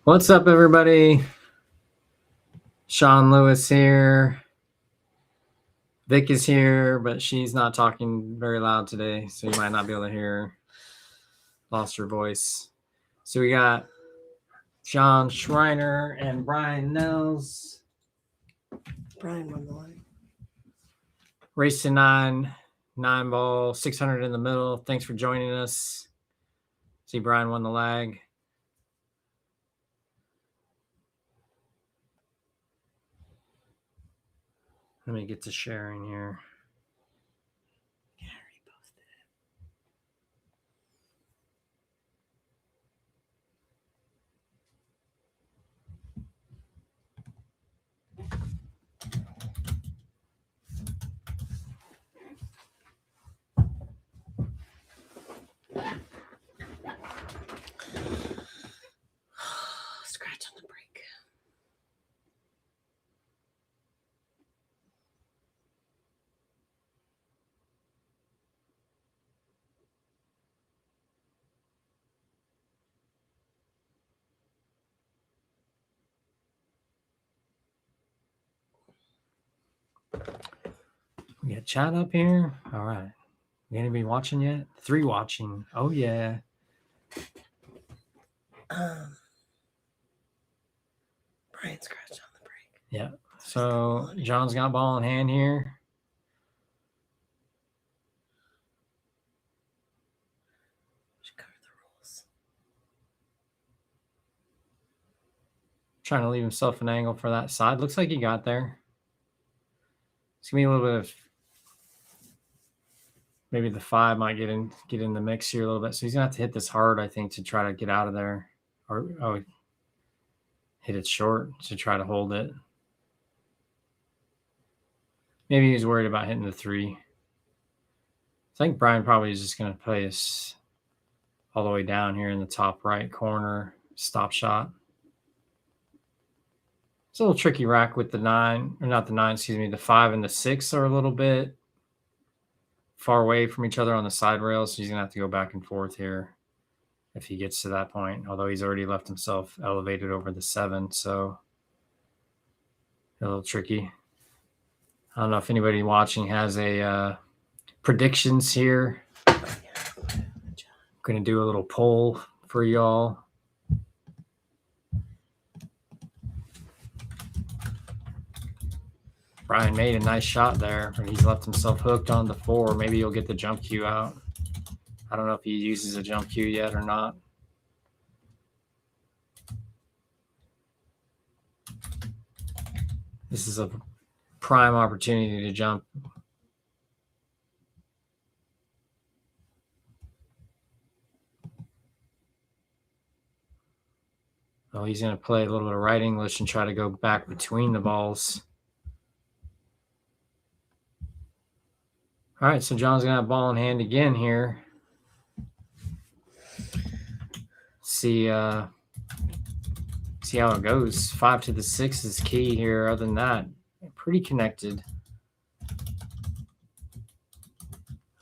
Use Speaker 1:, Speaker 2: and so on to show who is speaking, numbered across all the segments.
Speaker 1: What's up, everybody? Shawn Lewis here. Vic is here, but she's not talking very loud today, so you might not be able to hear her. Lost her voice. So we got John Schreiner and Bryan Nehls.
Speaker 2: Bryan won the line.
Speaker 1: Race to 9 ball, 600 in the middle. Thanks for joining us. See, Bryan won the lag. Let me get to sharing here.
Speaker 2: Yeah, I already posted it. Scratch on the break.
Speaker 1: We got chat up here. All right. Anybody watching yet? 3 watching. Oh, yeah.
Speaker 2: Bryan scratched on the break.
Speaker 1: Yeah. So John's got ball in hand here.
Speaker 2: Should cover the rules.
Speaker 1: Trying to leave himself an angle for that side. Looks like he got there. It's gonna be a little bit of maybe the 5 might get in the mix here a little bit. So he's gonna have to hit this hard, I think, to try to get out of there. Or hit it short to try to hold it. Maybe he's worried about hitting the 3. I think Bryan probably is just gonna play this all the way down here in the top right corner. Stop shot. It's a little tricky rack with the 9, or not the 9, excuse me. The 5 and the 6 are a little bit far away from each other on the side rails, so he's gonna have to go back and forth here if he gets to that point, although he's already left himself elevated over the 7, so a little tricky. I don't know if anybody watching has a predictions here. I'm gonna do a little poll for y'all. Bryan made a nice shot there, but he's left himself hooked on the 4. Maybe he'll get the jump cue out. I don't know if he uses a jump cue yet or not. This is a prime opportunity to jump. Oh, he's going to play a little bit of right English and try to go back between the balls. All right, so John's going to have ball in hand again here. See how it goes. 5 to the 6 is key here. Other than that, pretty connected.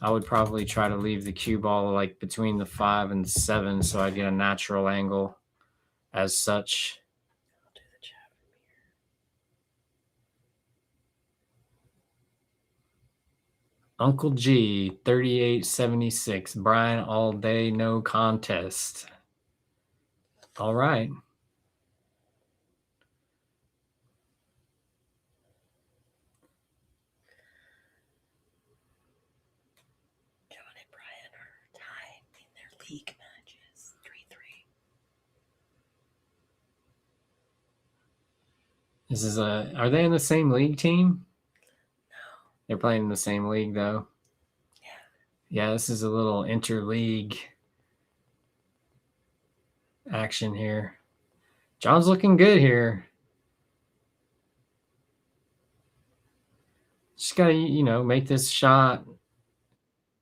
Speaker 1: I would probably try to leave the cue ball like between the 5 and the 7 so I'd get a natural angle as such.
Speaker 2: I'll do the chat from
Speaker 1: here. Uncle G, 3876. Bryan all day, no contest. All right.
Speaker 2: John and Bryan are tied in their league matches, 3-3.
Speaker 1: Are they in the same league team?
Speaker 2: No.
Speaker 1: They're playing in the same league though. Yeah, this is a little interleague action here. John's looking good here. Just gotta, make this shot.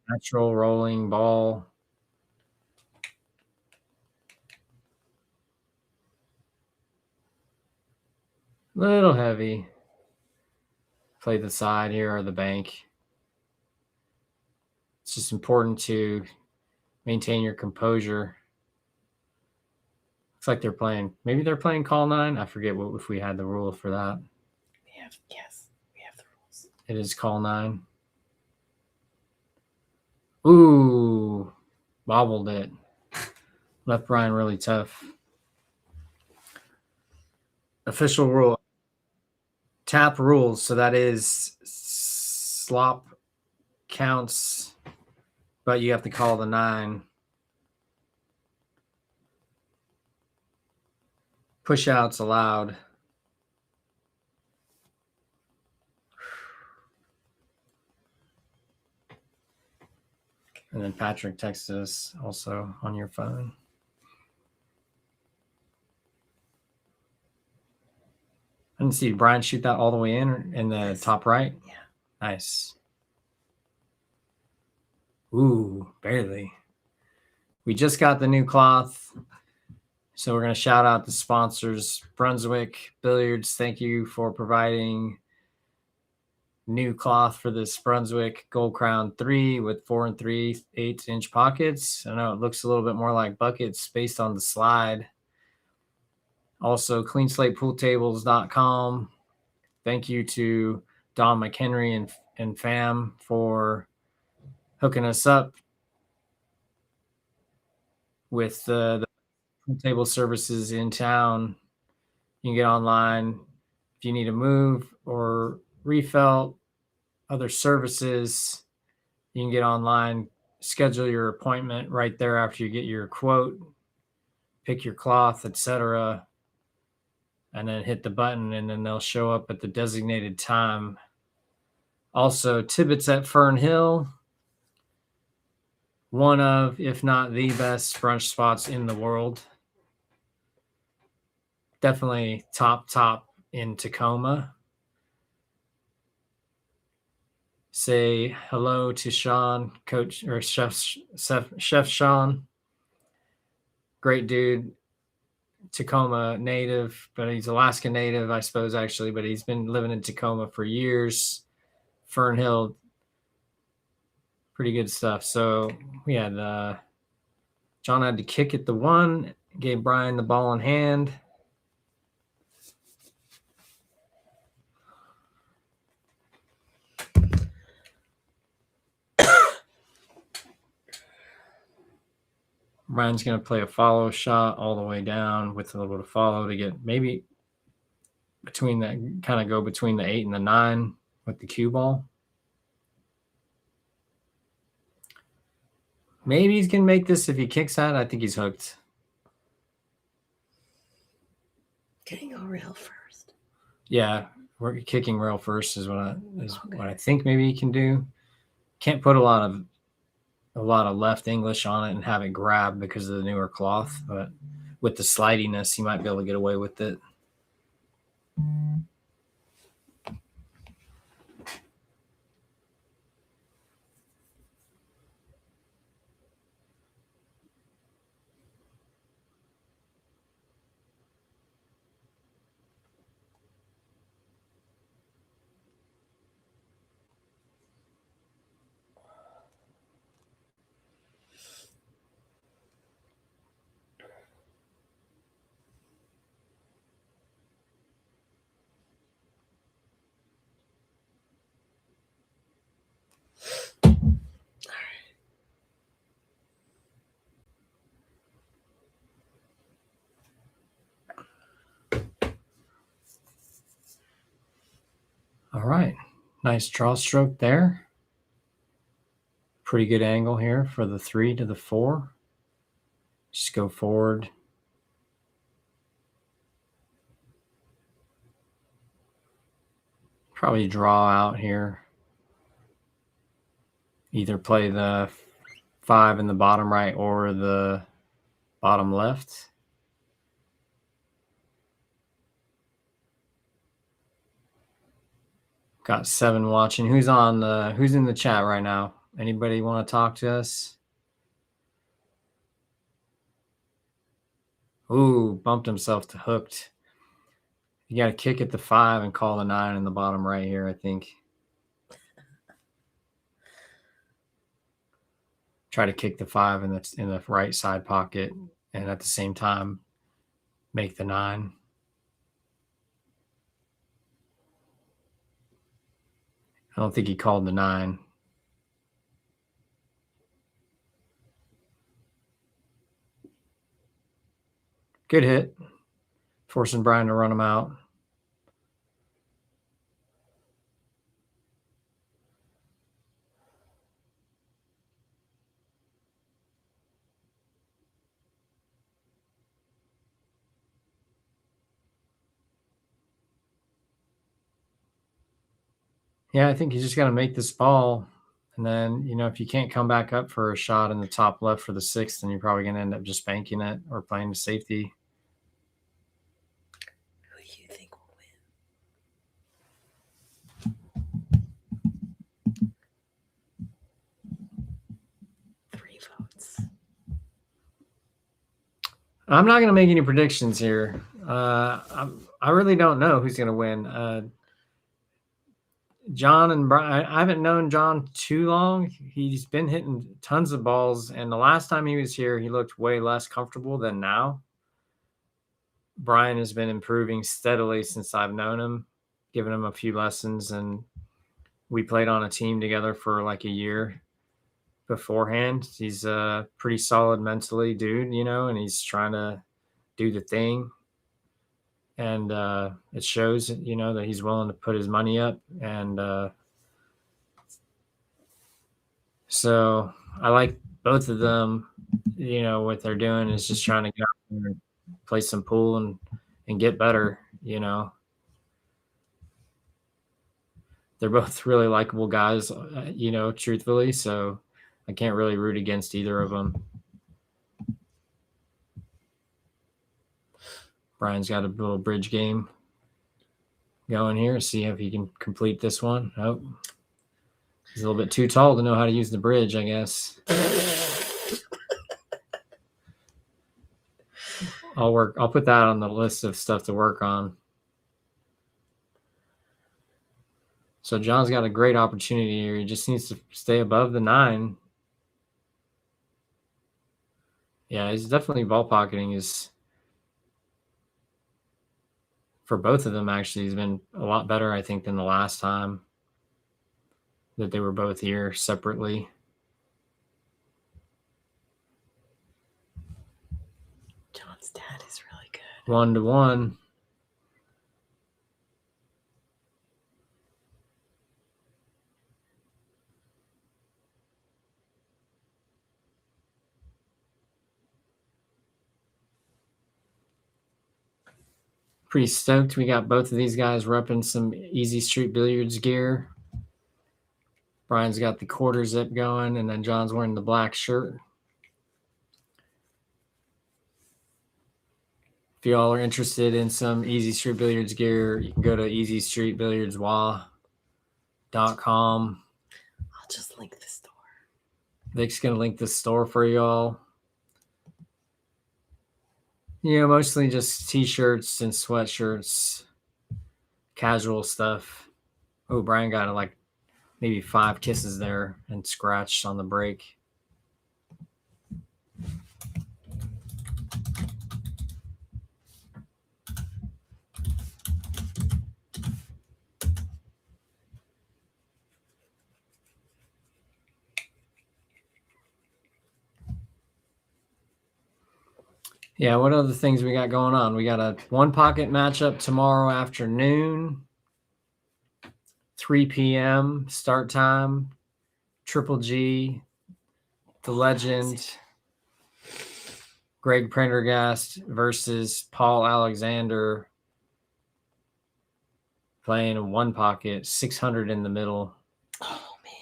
Speaker 1: Natural rolling ball. Little heavy. Play the side here or the bank. It's just important to maintain your composure. Looks like they're playing. Maybe they're playing call 9. I forget if we had the rule for that.
Speaker 2: We have the rules.
Speaker 1: It is call 9. Ooh, bobbled it. Left Bryan really tough. Official rule. Tap rules. So that is slop counts, but you have to call the 9. Push outs allowed. And then Patrick texted us also on your phone. I didn't see Bryan shoot that all the way in the top right.
Speaker 2: Yeah.
Speaker 1: Nice. Ooh, barely. We just got the new cloth. So we're going to shout out the sponsors. Brunswick Billiards, thank you for providing new cloth for this Brunswick Gold Crown 3 with 4 3/8 pockets. I know it looks a little bit more like buckets based on the slide. Also, cleanslatepooltables.com. Thank you to Don McHenry and fam for hooking us up with the pool table services in town. You can get online if you need to move or refelt, other services. You can get online, schedule your appointment right there after you get your quote, pick your cloth, etc., and then hit the button, and then they'll show up at the designated time. Also, Tibbitts at Fernhill, one of, if not the best brunch spots in the world. Definitely top in Tacoma. Say hello to Shawn, Coach or Chef Shawn. Great dude. Tacoma native, but he's Alaska native, I suppose, actually, but he's been living in Tacoma for years. Fernhill, pretty good stuff. So we had John had to kick at the 1, gave Bryan the ball in hand. Bryan's going to play a follow shot all the way down with a little bit of follow to get maybe between that, kind of go between the 8 and the 9 with the cue ball. Maybe he's going to make this if he kicks that. I think he's hooked.
Speaker 2: Can he go rail first?
Speaker 1: Yeah, we're kicking rail first is what I think maybe he can do. Can't put a lot of left English on it and have it grab because of the newer cloth, but with the slidiness, he might be able to get away with it. All right. Nice draw stroke there. Pretty good angle here for the 3 to the 4. Just go forward. Probably draw out here. Either play the 5 in the bottom right or the bottom left. Got 7 watching. Who's in the chat right now? Anybody want to talk to us? Ooh, bumped himself to hooked. You got to kick at the 5 and call the 9 in the bottom right here, I think. Try to kick the 5 in the right side pocket, and at the same time make the 9. I don't think he called the 9. Good hit. Forcing Bryan to run him out. Yeah, I think you just got to make this ball. And then, if you can't come back up for a shot in the top left for the 6th, then you're probably going to end up just banking it or playing the safety.
Speaker 2: Who do you think will win? 3 votes.
Speaker 1: I'm not going to make any predictions here. I really don't know who's going to win. John and Bryan, I haven't known John too long. He's been hitting tons of balls, and the last time he was here, he looked way less comfortable than now. Bryan has been improving steadily since I've known him, giving him a few lessons, and we played on a team together for like a year beforehand. He's a pretty solid mentally dude, and he's trying to do the thing. And it shows, that he's willing to put his money up. And so I like both of them. What they're doing is just trying to get out there and play some pool and get better. They're both really likable guys, truthfully. So I can't really root against either of them. Bryan's got a little bridge game going here. See if he can complete this one. Oh, he's a little bit too tall to know how to use the bridge, I guess. I'll put that on the list of stuff to work on. So John's got a great opportunity here. He just needs to stay above the 9. Yeah, he's definitely ball pocketing his. For both of them, actually, he's been a lot better, I think, than the last time that they were both here separately.
Speaker 2: John's dad is really good.
Speaker 1: 1-1. Pretty stoked. We got both of these guys repping some Easy Street Billiards gear. Bryan's got the quarter zip going, and then John's wearing the black shirt. If y'all are interested in some Easy Street Billiards gear, you can go to easystreetbilliardswa.com.
Speaker 2: I'll just link the store.
Speaker 1: Vic's going to link the store for y'all. Mostly just t-shirts and sweatshirts, casual stuff. Oh, Bryan got like maybe 5 kisses there and scratched on the break. Yeah, what other things we got going on? We got a 1-pocket matchup tomorrow afternoon, 3 p.m. start time. Triple G, the legend, Greg Prendergast versus Paul Alexander, playing a 1-pocket, 600 in the middle.
Speaker 2: Oh, man.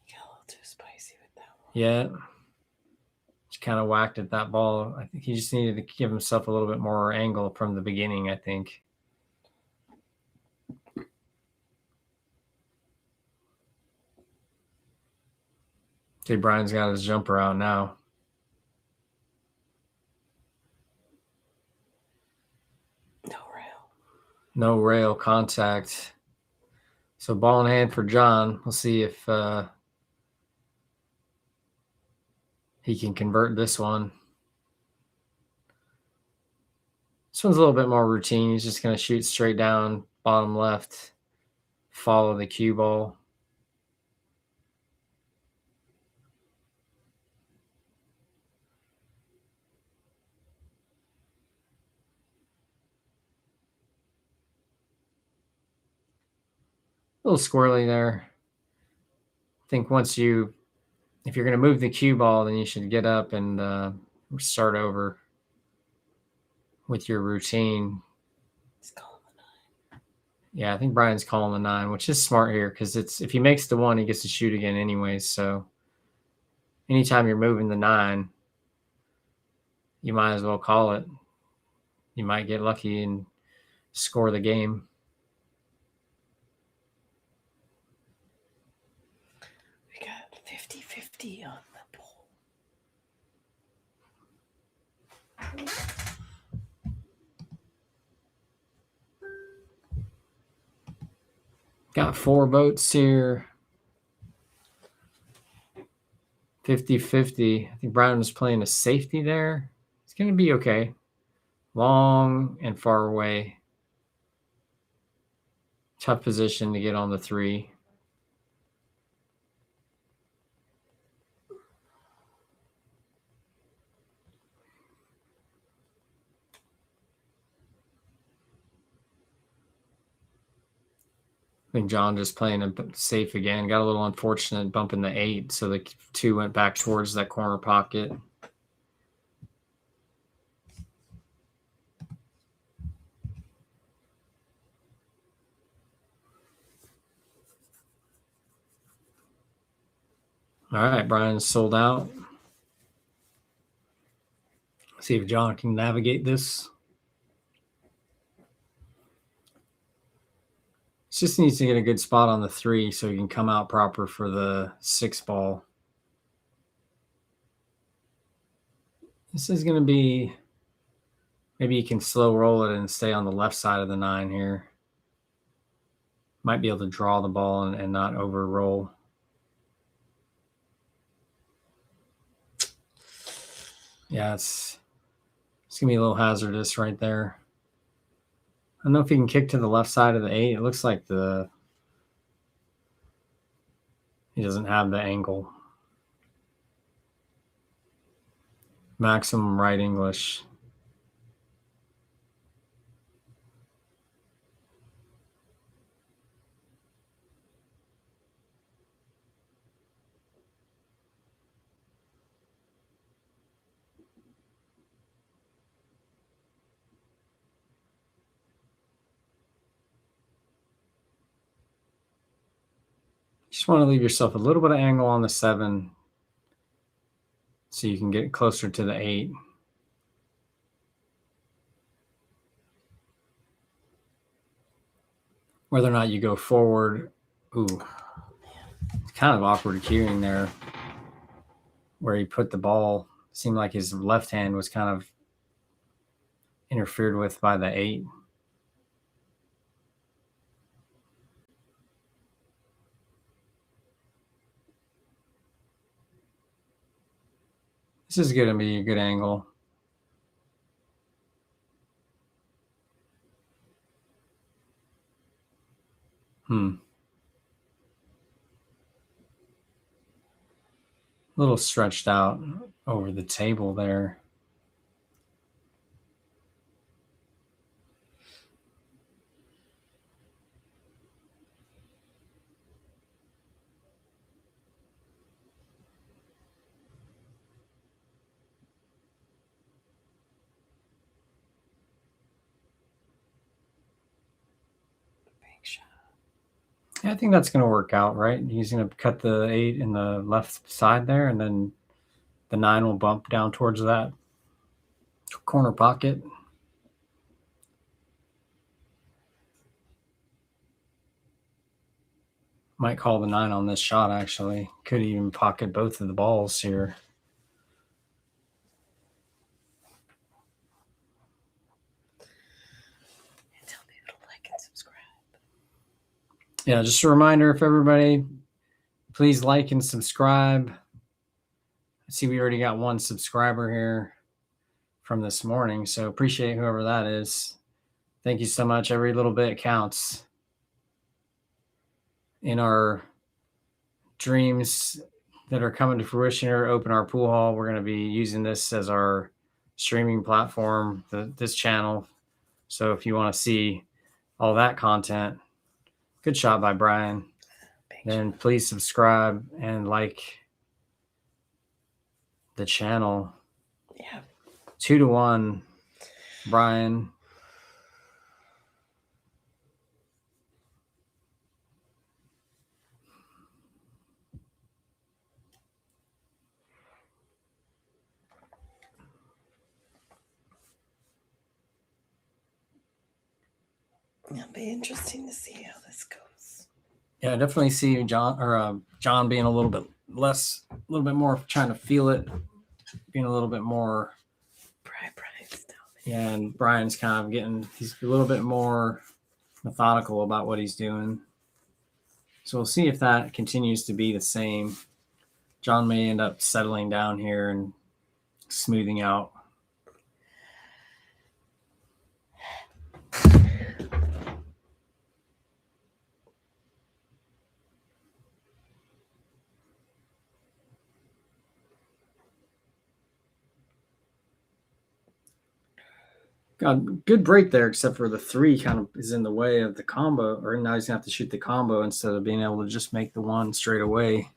Speaker 2: You got a little too spicy with that one.
Speaker 1: Yeah. Kind of whacked at that ball. I think he just needed to give himself a little bit more angle from the beginning, I think. Okay, Bryan's got his jumper out now. No rail contact. So ball in hand for John. We'll see if he can convert this one. This one's a little bit more routine. He's just going to shoot straight down, bottom left, follow the cue ball. A little squirrely there. I think if you're going to move the cue ball, then you should get up and start over with your routine.
Speaker 2: He's calling the 9.
Speaker 1: Yeah, I think Bryan's calling the 9, which is smart here because if he makes the 1, he gets to shoot again anyways. So anytime you're moving the 9, you might as well call it. You might get lucky and score the game.
Speaker 2: We got 50-50 on the poll.
Speaker 1: Got 4 votes here. 50-50. I think Bryan was playing a safety there. It's going to be okay. Long and far away. Tough position to get on the 3. I think John just playing a safe again. Got a little unfortunate bumping the 8, so the 2 went back towards that corner pocket. All right, Bryan's sold out. See if John can navigate this. Just needs to get a good spot on the 3 so he can come out proper for the 6 ball. This is going to be, maybe you can slow roll it and stay on the left side of the 9 here. Might be able to draw the ball and not over roll. Yeah, it's going to be a little hazardous right there. I don't know if he can kick to the left side of the 8. It looks like he doesn't have the angle. Maximum right English. Just want to leave yourself a little bit of angle on the 7 so you can get closer to the 8. Whether or not you go forward. Ooh, it's kind of awkward cueing there where he put the ball. Seemed like his left hand was kind of interfered with by the 8. This is going to be a good angle. A little stretched out over the table there. Yeah, I think that's going to work out, right? He's going to cut the 8 in the left side there, and then the 9 will bump down towards that corner pocket. Might call the 9 on this shot, actually. Could even pocket both of the balls here.
Speaker 2: Tell people to like and subscribe.
Speaker 1: Yeah, just a reminder if everybody, please like and subscribe. I see we already got 1 subscriber here. from this morning. So appreciate whoever that is. Thank you so much. Every little bit counts. In our dreams that are coming to fruition here, open our pool hall. We're going to be using this as our streaming platform, this channel. So if you want to see all that content, good shot by Bryan. Then please subscribe and like the channel.
Speaker 2: Yeah.
Speaker 1: 2-1, Bryan.
Speaker 2: It'll be interesting to see how this goes.
Speaker 1: Yeah, I definitely see John being a little bit more trying to feel it, being a little bit more.
Speaker 2: Brian's down there.
Speaker 1: Yeah, and Bryan's kind of he's a little bit more methodical about what he's doing. So we'll see if that continues to be the same. John may end up settling down here and smoothing out. Got good break there, except for the 3 kind of is in the way of the combo, or now he's gonna have to shoot the combo instead of being able to just make the 1 straight away.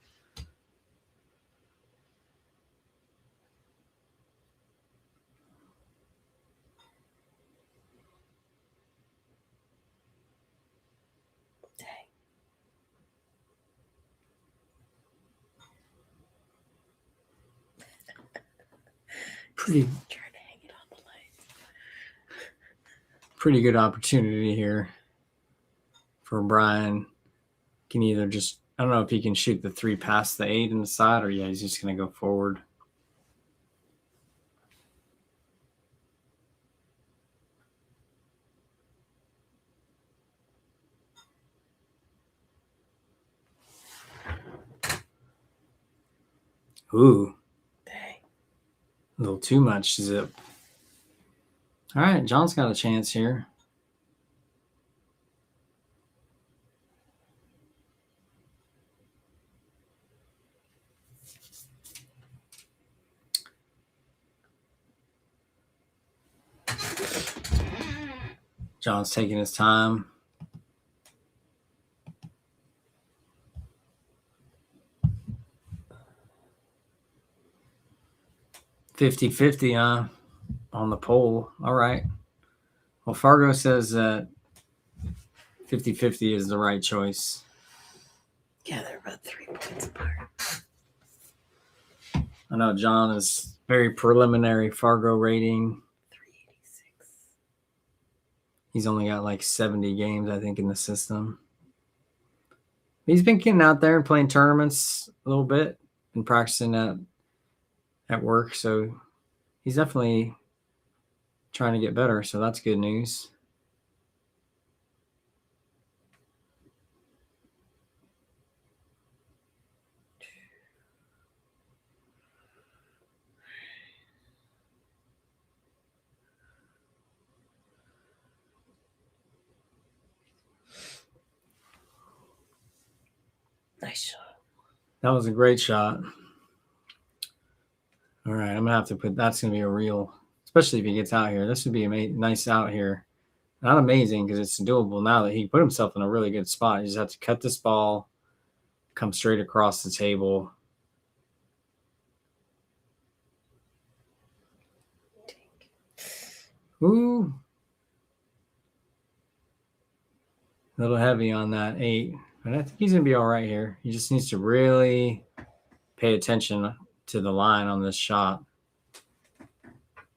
Speaker 2: Dang.
Speaker 1: Pretty
Speaker 2: Trying to hang it on the light.
Speaker 1: Pretty good opportunity here for Bryan. Can either just, I don't know if he can shoot the 3 past the 8 in the side, or he's just going to go forward. Ooh.
Speaker 2: Dang.
Speaker 1: A little too much zip. All right, John's got a chance here. John's taking his time. $50-50, on the poll. All right. Well, Fargo says that 50-50 is the right choice.
Speaker 2: Yeah, they're about 3 points apart.
Speaker 1: I know John is very preliminary Fargo rating.
Speaker 2: 386.
Speaker 1: He's only got like 70 games, I think, in the system. He's been getting out there and playing tournaments a little bit and practicing at work. So he's definitely trying to get better. So that's good news.
Speaker 2: Nice shot.
Speaker 1: That was a great shot. All right, I'm going to have to that's going to be a real, especially if he gets out here. This would be a nice out here. Not amazing because it's doable now that he put himself in a really good spot. You just have to cut this ball, come straight across the table. Ooh. A little heavy on that 8. But I think he's going to be all right here. He just needs to really pay attention to the line on this shot.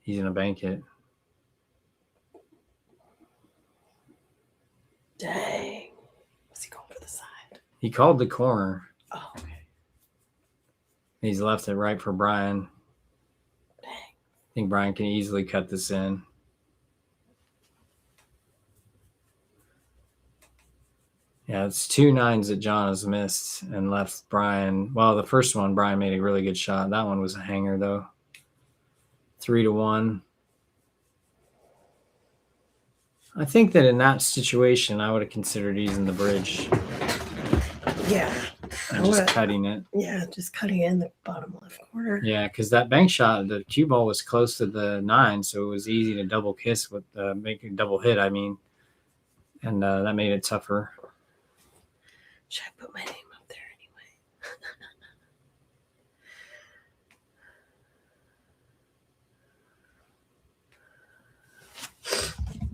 Speaker 1: He's going to bank it.
Speaker 2: Dang. Was he going for the side?
Speaker 1: He called the corner.
Speaker 2: Oh, okay.
Speaker 1: He's left it right for Bryan.
Speaker 2: Dang.
Speaker 1: I think Bryan can easily cut this in. Yeah, it's 2 9s that John has missed and left Bryan. Well, the first one, Bryan made a really good shot. That one was a hanger, though. 3-1. I think that in that situation, I would have considered using the bridge
Speaker 2: Yeah.
Speaker 1: and just cutting it.
Speaker 2: Yeah, just cutting it in the bottom left corner.
Speaker 1: Yeah, because that bank shot, the cue ball was close to the 9, so it was easy to double kiss with make a double hit. I mean, and that made it tougher.
Speaker 2: Should I put my name up there anyway?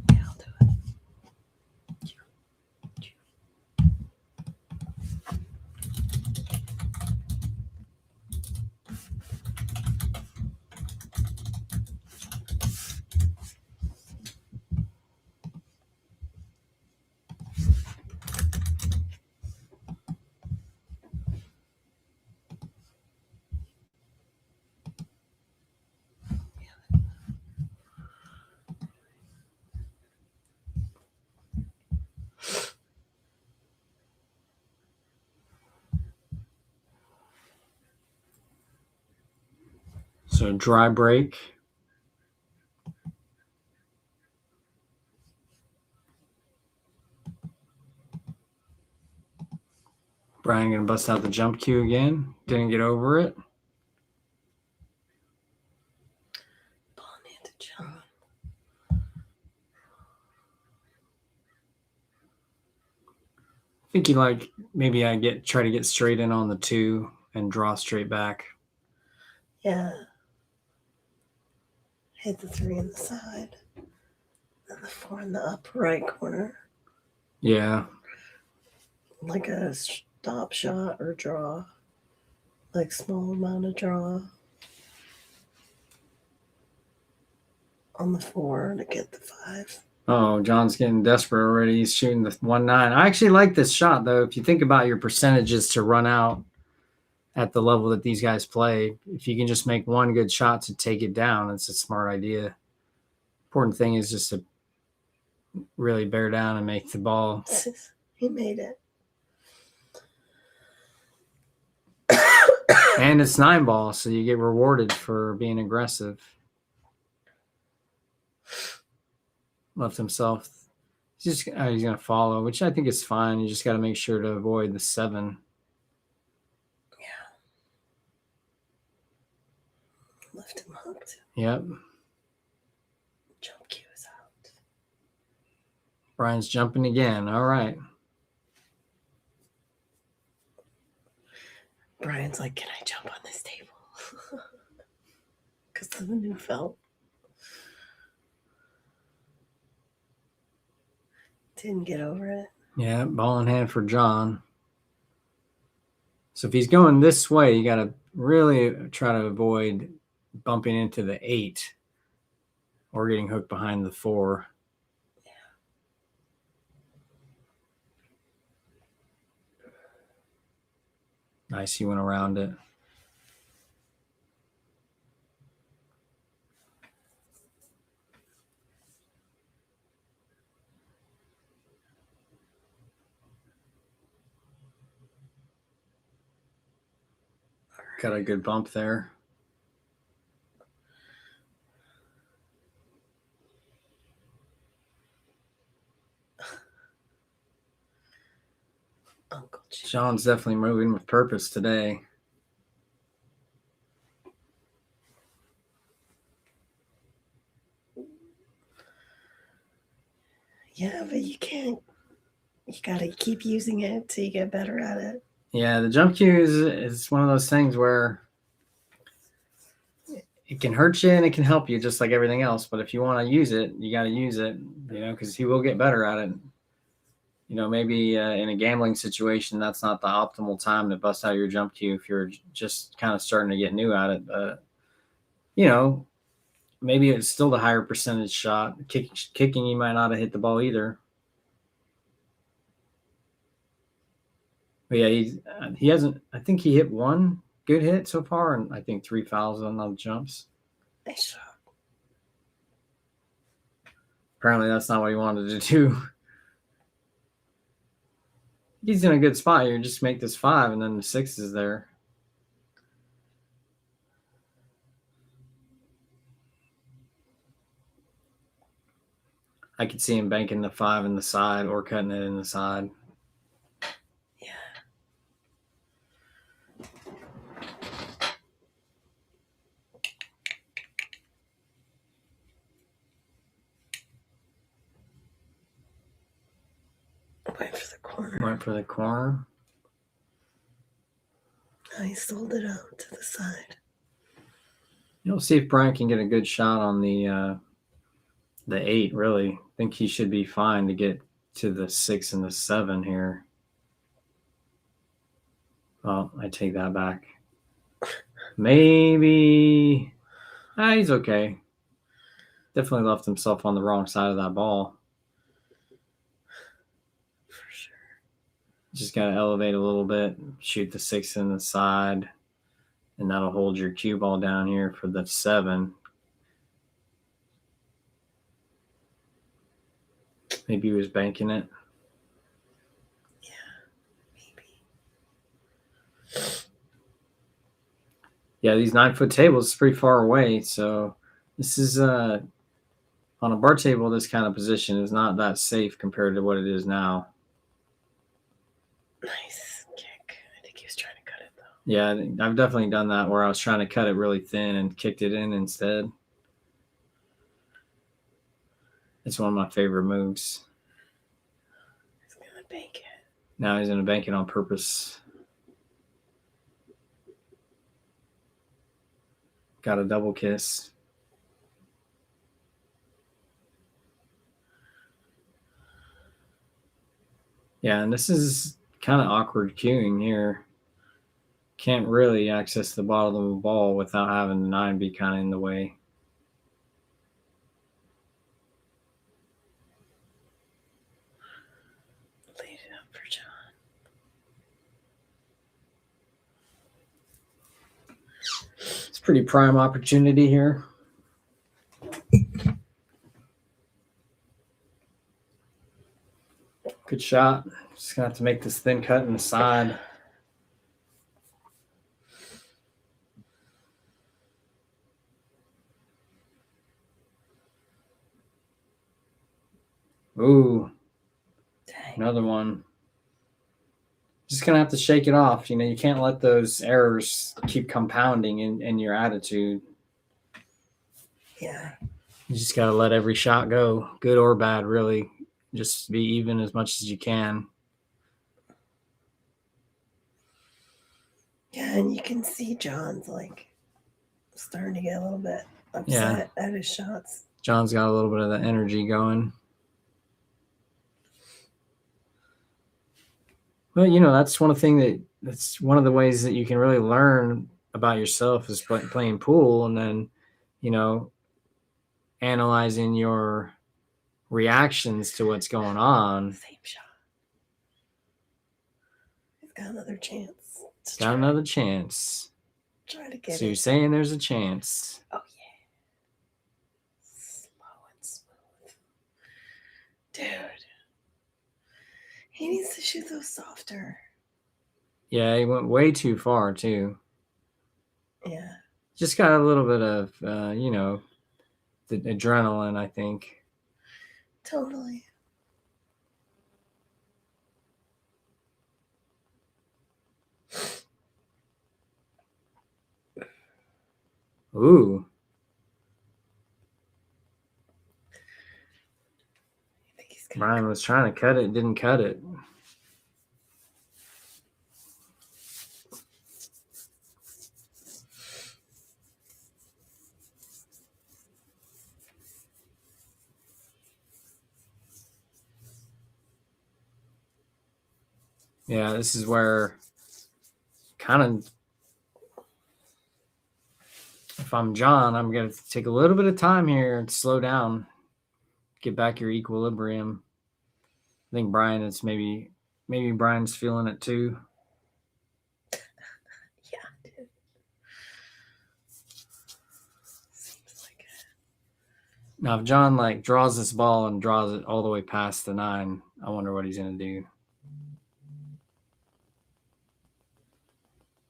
Speaker 2: Yeah, I'll do it.
Speaker 1: So dry break. Bryan gonna bust out the jump cue again. Didn't get over it.
Speaker 2: Ball into Shawn.
Speaker 1: I think maybe I try to get straight in on the 2 and draw straight back.
Speaker 2: Yeah. Hit the 3 in the side. And the 4 in the upper right corner.
Speaker 1: Yeah.
Speaker 2: Like a stop shot or draw. Like small amount of draw. On the 4 to get the 5.
Speaker 1: Oh, John's getting desperate already. He's shooting the 1-9. I actually like this shot, though. If you think about your percentages to run out at the level that these guys play, if you can just make one good shot to take it down, it's a smart idea. Important thing is just to really bear down and make the ball.
Speaker 2: He made it.
Speaker 1: And it's 9 ball, so you get rewarded for being aggressive. Left himself. He's going to follow, which I think is fine. You just got to make sure to avoid the 7.
Speaker 2: Yeah. Left him hooked.
Speaker 1: Yep.
Speaker 2: Jump cue is out.
Speaker 1: Bryan's jumping again. All right.
Speaker 2: Bryan's like, can I jump on this table? Because of the new felt. Didn't get over it.
Speaker 1: Yeah, ball in hand for John. So if he's going this way, you got to really try to avoid bumping into the 8 or getting hooked behind the 4.
Speaker 2: Yeah.
Speaker 1: Nice, he went around it. Got a good bump there.
Speaker 2: Uncle Jim.
Speaker 1: Shawn's definitely moving with purpose today.
Speaker 2: Yeah, but you can't. You got to keep using it till you get better at it.
Speaker 1: Yeah, the jump cue is one of those things where it can hurt you and it can help you just like everything else. But if you want to use it, you got to use it, because he will get better at it. Maybe in a gambling situation, that's not the optimal time to bust out your jump cue if you're just kind of starting to get new at it. But, maybe it's still the higher percentage shot. Kicking, you might not have hit the ball either. But yeah, he hasn't. I think he hit one good hit so far, and I think 3 fouls on the jumps.
Speaker 2: Nice shot.
Speaker 1: Apparently, that's not what he wanted to do. He's in a good spot here. Just make this 5, and then the 6 is there. I could see him banking the 5 in the side or cutting it in the side.
Speaker 2: Yeah. Went for the corner.
Speaker 1: Went for the corner.
Speaker 2: I sold it out to the side.
Speaker 1: You'll see if Bryan can get a good shot on the 8, really. I think he should be fine to get to the 6 and the 7 here. Well, I take that back. Maybe. He's okay. Definitely left himself on the wrong side of that ball.
Speaker 2: For sure.
Speaker 1: Just got to elevate a little bit, shoot the 6 in the side, and that'll hold your cue ball down here for the 7. Maybe he was banking it.
Speaker 2: Yeah, maybe.
Speaker 1: Yeah, these 9-foot tables is pretty far away, so this is on a bar table. This kind of position is not that safe compared to what it is now.
Speaker 2: Nice kick. I think he was trying to cut it though.
Speaker 1: Yeah, I've definitely done that where I was trying to cut it really thin and kicked it in instead. It's one of my favorite moves.
Speaker 2: He's gonna bank it.
Speaker 1: Now he's gonna bank it on purpose. Got a double kiss. Yeah, and this is kind of awkward cueing here. Can't really access the bottom of the ball without having the 9 be kind of in the way.
Speaker 2: Laid it up for John.
Speaker 1: It's a pretty prime opportunity here. Good shot. Just gonna have to make this thin cut in the side. Ooh,
Speaker 2: Dang.
Speaker 1: another one. Just gonna have to shake it off. You can't let those errors keep compounding in your attitude.
Speaker 2: Yeah.
Speaker 1: You just gotta let every shot go, good or bad, really. Just be even as much as you can.
Speaker 2: Yeah, and you can see John's like starting to get a little bit upset at his shots.
Speaker 1: John's got a little bit of the energy going. Well, that's one of the ways that you can really learn about yourself is playing pool, and then, analyzing your reactions to what's going on.
Speaker 2: Same shot. He's got another chance.
Speaker 1: Another chance.
Speaker 2: Try to get
Speaker 1: So you're saying there's a chance.
Speaker 2: Oh, yeah. Slow and smooth. Dude. He needs to shoot those softer.
Speaker 1: Yeah, he went way too far, too.
Speaker 2: Yeah.
Speaker 1: Just got a little bit of, the adrenaline, I think.
Speaker 2: Totally.
Speaker 1: Ooh.
Speaker 2: I think he's
Speaker 1: Bryan was trying to cut it, didn't cut it. Yeah, this is where kind of, if I'm John, I'm going to take a little bit of time here and slow down, get back your equilibrium. I think Bryan is maybe Bryan's feeling it too.
Speaker 2: Yeah, dude. Seems like it.
Speaker 1: Now, if John draws this ball and draws it all the way past the 9, I wonder what he's going to do.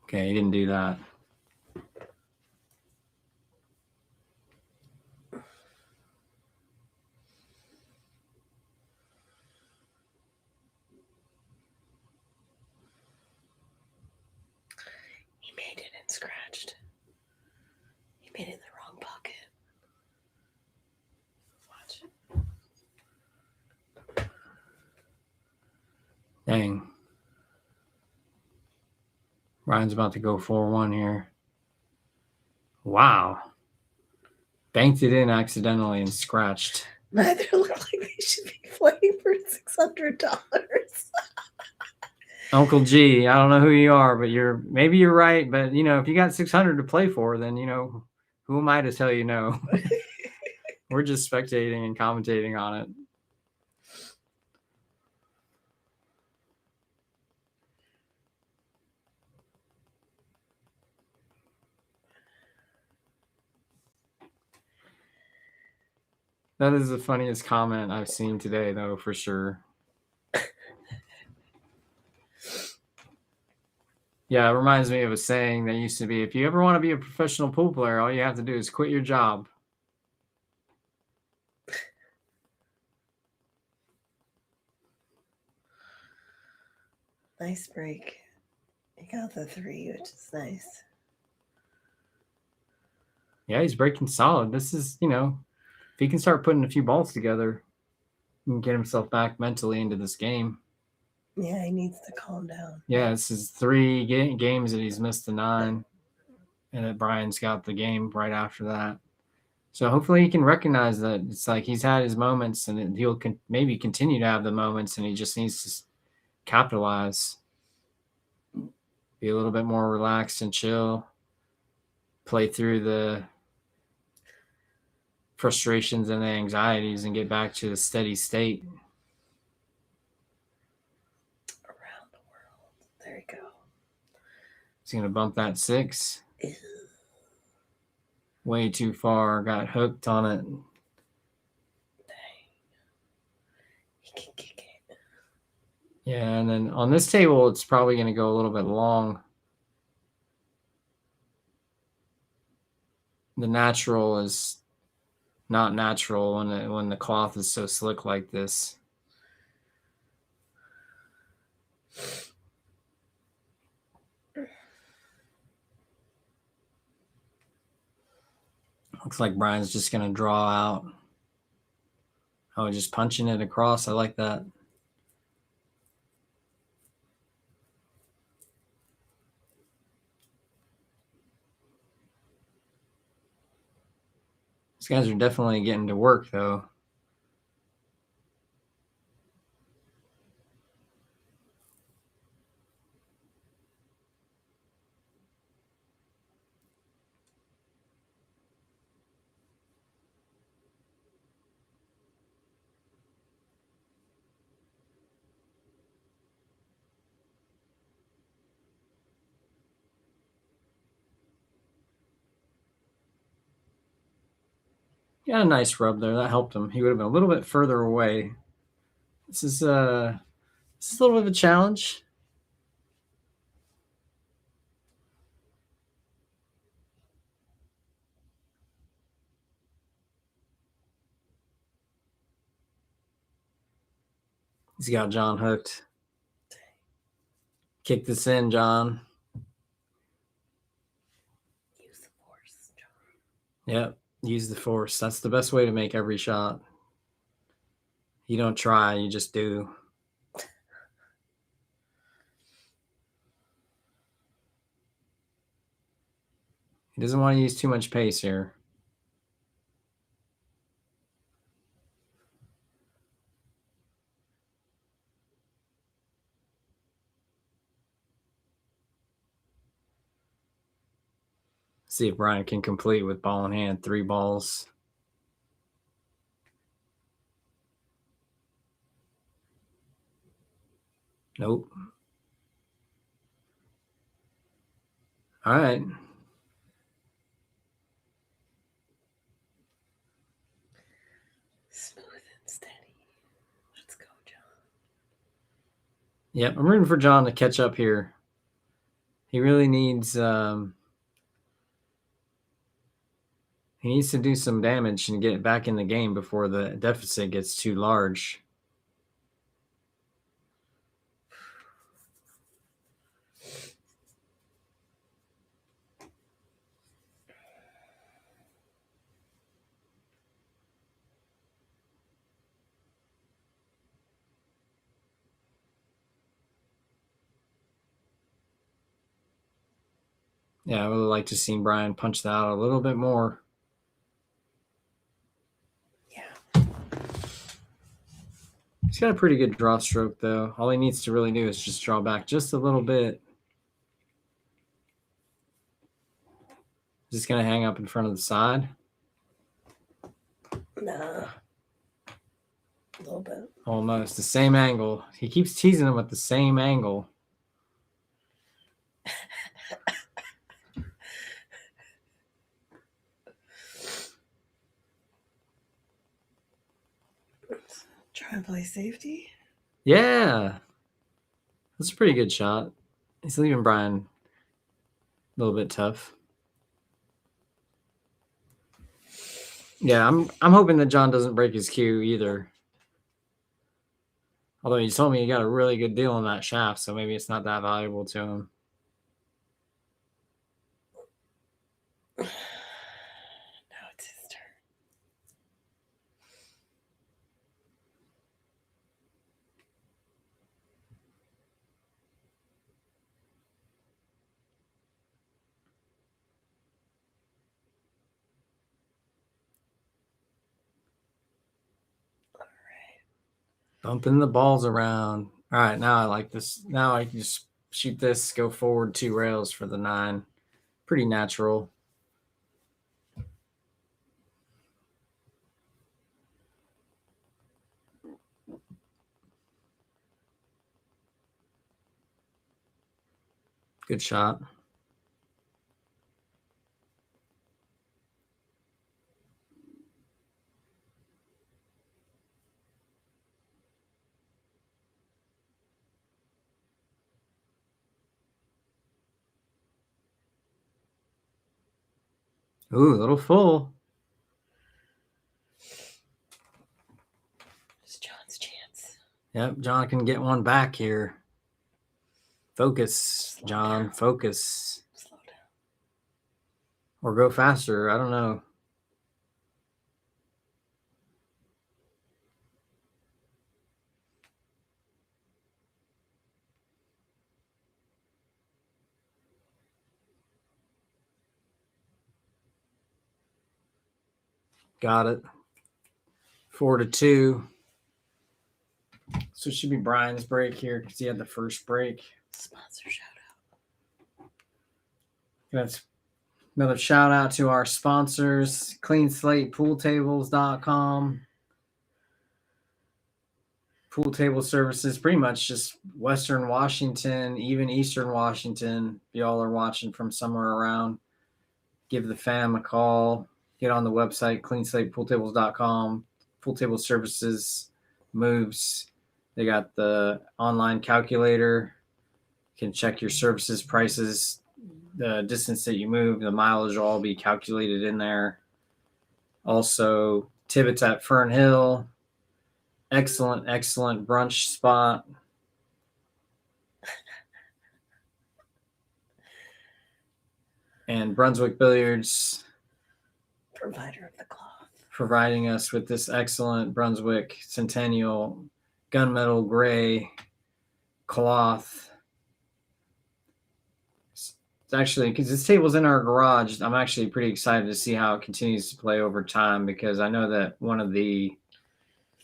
Speaker 1: Okay, he didn't do that. Ryan's about to go 4-1 here. Wow. Banked it in accidentally and scratched.
Speaker 2: Neither look like they should be playing for $600.
Speaker 1: Uncle G, I don't know who you are, but maybe you're right. But if you got 600 to play for, then who am I to tell you no? We're just spectating and commentating on it. That is the funniest comment I've seen today, though, for sure. Yeah, it reminds me of a saying that used to be, if you ever want to be a professional pool player, all you have to do is quit your job.
Speaker 2: Nice break. He got the 3, which is nice.
Speaker 1: Yeah, he's breaking solid. This is, if he can start putting a few balls together, he can get himself back mentally into this game.
Speaker 2: Yeah, he needs to calm down.
Speaker 1: Yeah, this is 3 games that he's missed the 9, and that Bryan's got the game right after that. So hopefully he can recognize that it's like he's had his moments, and he'll maybe continue to have the moments, and he just needs to capitalize. Be a little bit more relaxed and chill. Play through the frustrations and the anxieties and get back to the steady state.
Speaker 2: Around the world. There you go.
Speaker 1: He's going to bump that 6.
Speaker 2: Ew.
Speaker 1: Way too far. Got hooked on it.
Speaker 2: Dang. He can kick it.
Speaker 1: Yeah, and then on this table, it's probably going to go a little bit long. The natural is not natural when the cloth is so slick like this. Looks like Bryan's just going to draw out. Oh, just punching it across. I like that. These guys are definitely getting to work, though. Got a nice rub there. That helped him. He would have been a little bit further away. This is a little bit of a challenge. He's got John hooked. Kick this in, John.
Speaker 2: Use the force, John.
Speaker 1: Yep, use the force. That's the best way to make every shot. You don't try, you just do. He doesn't want to use too much pace here. See if Bryan can complete with ball in hand. 3 balls. Nope. All right.
Speaker 2: Smooth and steady. Let's go, John.
Speaker 1: Yep, I'm rooting for John to catch up here. He really needs he needs to do some damage and get it back in the game before the deficit gets too large. Yeah, I would like to see Bryan punch that out a little bit more.
Speaker 2: Yeah.
Speaker 1: He's got a pretty good draw stroke, though. All he needs to really do is just draw back just a little bit. Just going to hang up in front of the side.
Speaker 2: Nah. A little bit.
Speaker 1: Almost the same angle. He keeps teasing him with the same angle.
Speaker 2: Try and play safety.
Speaker 1: Yeah. That's a pretty good shot. He's leaving Bryan a little bit tough. Yeah, I'm hoping that John doesn't break his cue either. Although he told me he got a really good deal on that shaft, so maybe it's not that valuable to him.
Speaker 2: Now it's his turn.
Speaker 1: Bumping the balls around. All right, now I like this. Now I can just shoot this, go forward 2 rails for the 9. Pretty natural. Good shot. Ooh, a little full.
Speaker 2: It's John's chance.
Speaker 1: Yep, John can get one back here. Focus, John, focus.
Speaker 2: Slow down.
Speaker 1: Or go faster. I don't know. Got it. 4-2. So it should be Bryan's break here because he had the first break.
Speaker 2: Sponsor shout out.
Speaker 1: That's another shout out to our sponsors, CleanSlatePoolTables.com. Pool table services, pretty much just Western Washington, even Eastern Washington. If y'all are watching from somewhere around, give the fam a call. Get on the website, CleanSlatePoolTables.com. Pool table services moves. They got the online calculator. You can check your services prices, the distance that you move, the mileage will all be calculated in there. Also, Tibbitts at Fernhill. Excellent brunch spot. And Brunswick Billiards,
Speaker 2: Provider of the cloth.
Speaker 1: providing us with this excellent Brunswick Centennial gunmetal gray cloth. It's actually, because this table's in our garage, I'm actually pretty excited to see how it continues to play over time, because I know that one of the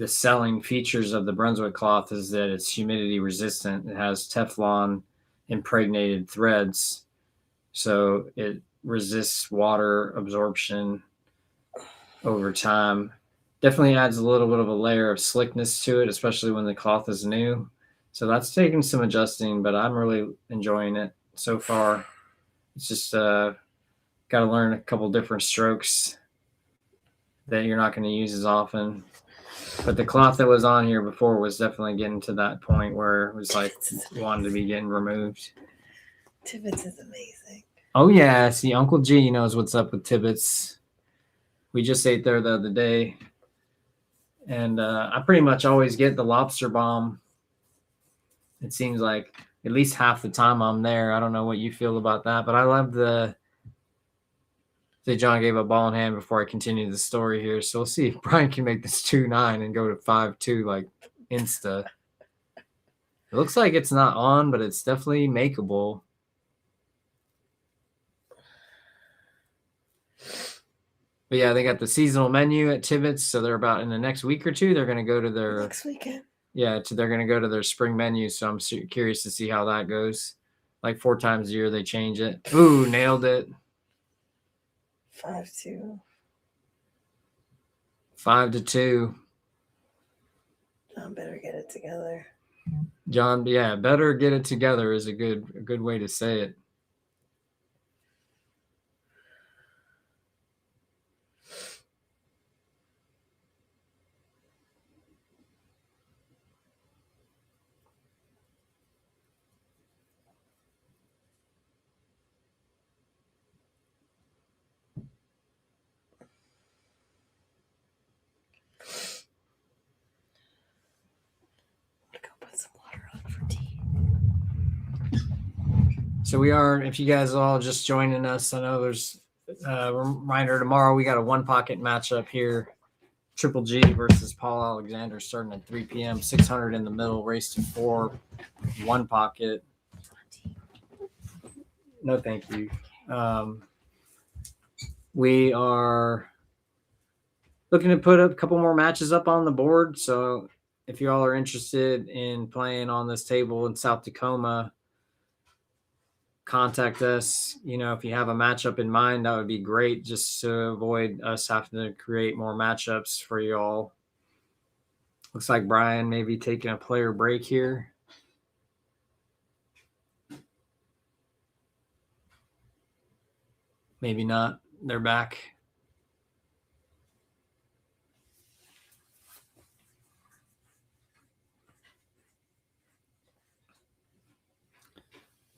Speaker 1: selling features of the Brunswick cloth is that it's humidity resistant. It has Teflon impregnated threads, so it resists water absorption over time. Definitely adds a little bit of a layer of slickness to it, especially when the cloth is new. So that's taking some adjusting, but I'm really enjoying it so far. It's just got to learn a couple different strokes that you're not going to use as often. But the cloth that was on here before was definitely getting to that point where it was like wanted to be getting removed.
Speaker 2: Tibbitts is amazing.
Speaker 1: Oh yeah, see, Uncle G knows what's up with Tibbitts. We just ate there the other day, and I pretty much always get the lobster bomb. It seems like at least half the time I'm there. I don't know what you feel about that, but I love the. Say John gave a ball in hand before I continue the story here, so we'll see if Bryan can make this 2-9 and go to 5-2 like insta. It looks like it's not on, but it's definitely makeable. But yeah, they got the seasonal menu at Tibbitts, so they're about in the next week or two. They're going to go to their
Speaker 2: next weekend.
Speaker 1: Yeah, they're going to go to their spring menu. So I'm curious to see how that goes. Like 4 times a year they change it. Ooh, nailed it.
Speaker 2: 5-2.
Speaker 1: 5-2.
Speaker 2: John better get it together.
Speaker 1: John, yeah, better get it together is a good way to say it. So we are, if you guys are all just joining us, I know there's a reminder tomorrow. We got a 1 pocket matchup here. Triple G versus Paul Alexander starting at 3 p.m. 600 in the middle, race to 4, 1 pocket. No, thank you. We are looking to put a couple more matches up on the board. So if you all are interested in playing on this table in South Tacoma, contact us. If you have a matchup in mind, that would be great, just to avoid us having to create more matchups for you all. Looks like Bryan may be taking a player break here. Maybe not. They're back.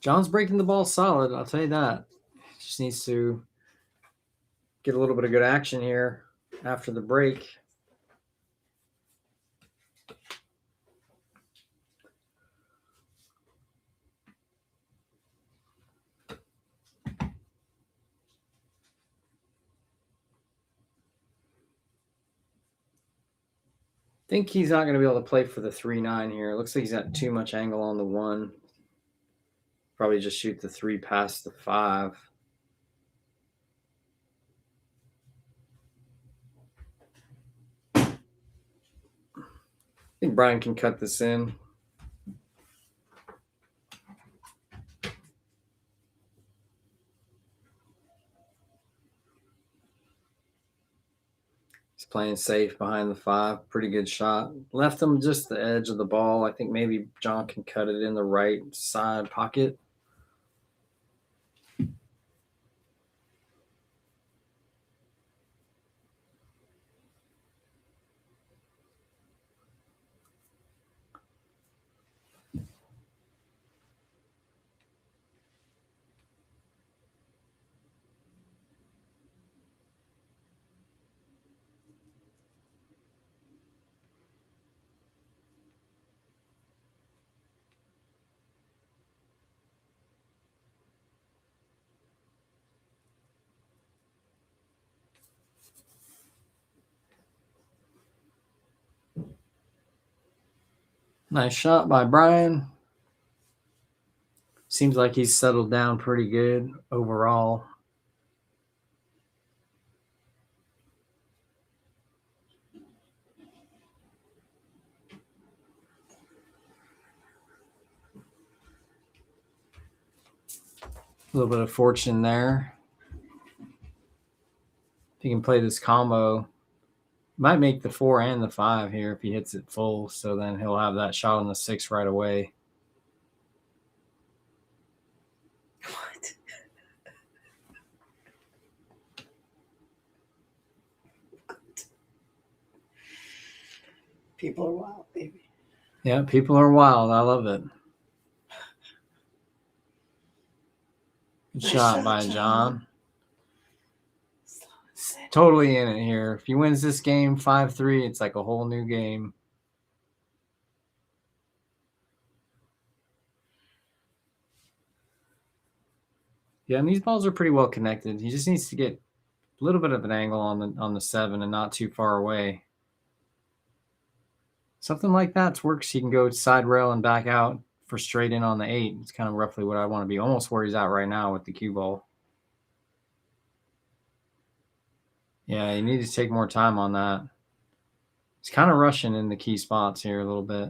Speaker 1: John's breaking the ball solid, I'll tell you that. Just needs to get a little bit of good action here after the break. I think he's not going to be able to play for the 3-9 here. It looks like he's got too much angle on the 1. Probably just shoot the 3 past the 5. I think Bryan can cut this in. He's playing safe behind the 5. Pretty good shot. Left him just the edge of the ball. I think maybe John can cut it in the right side pocket. Nice shot by Bryan. Seems like he's settled down pretty good overall. A little bit of fortune there. If he can play this combo, might make the 4 and the 5 here if he hits it full. So then he'll have that shot on the 6 right away.
Speaker 2: What? People are wild, baby.
Speaker 1: Yeah, people are wild. I love it. Good shot by John. Totally in it here. If he wins this game 5-3, it's like a whole new game. Yeah, and these balls are pretty well connected. He just needs to get a little bit of an angle on the 7 and not too far away. Something like that works. He can go side rail and back out for straight in on the 8. It's kind of roughly what I want to be. Almost where he's at right now with the cue ball. Yeah, you need to take more time on that. He's kind of rushing in the key spots here a little bit.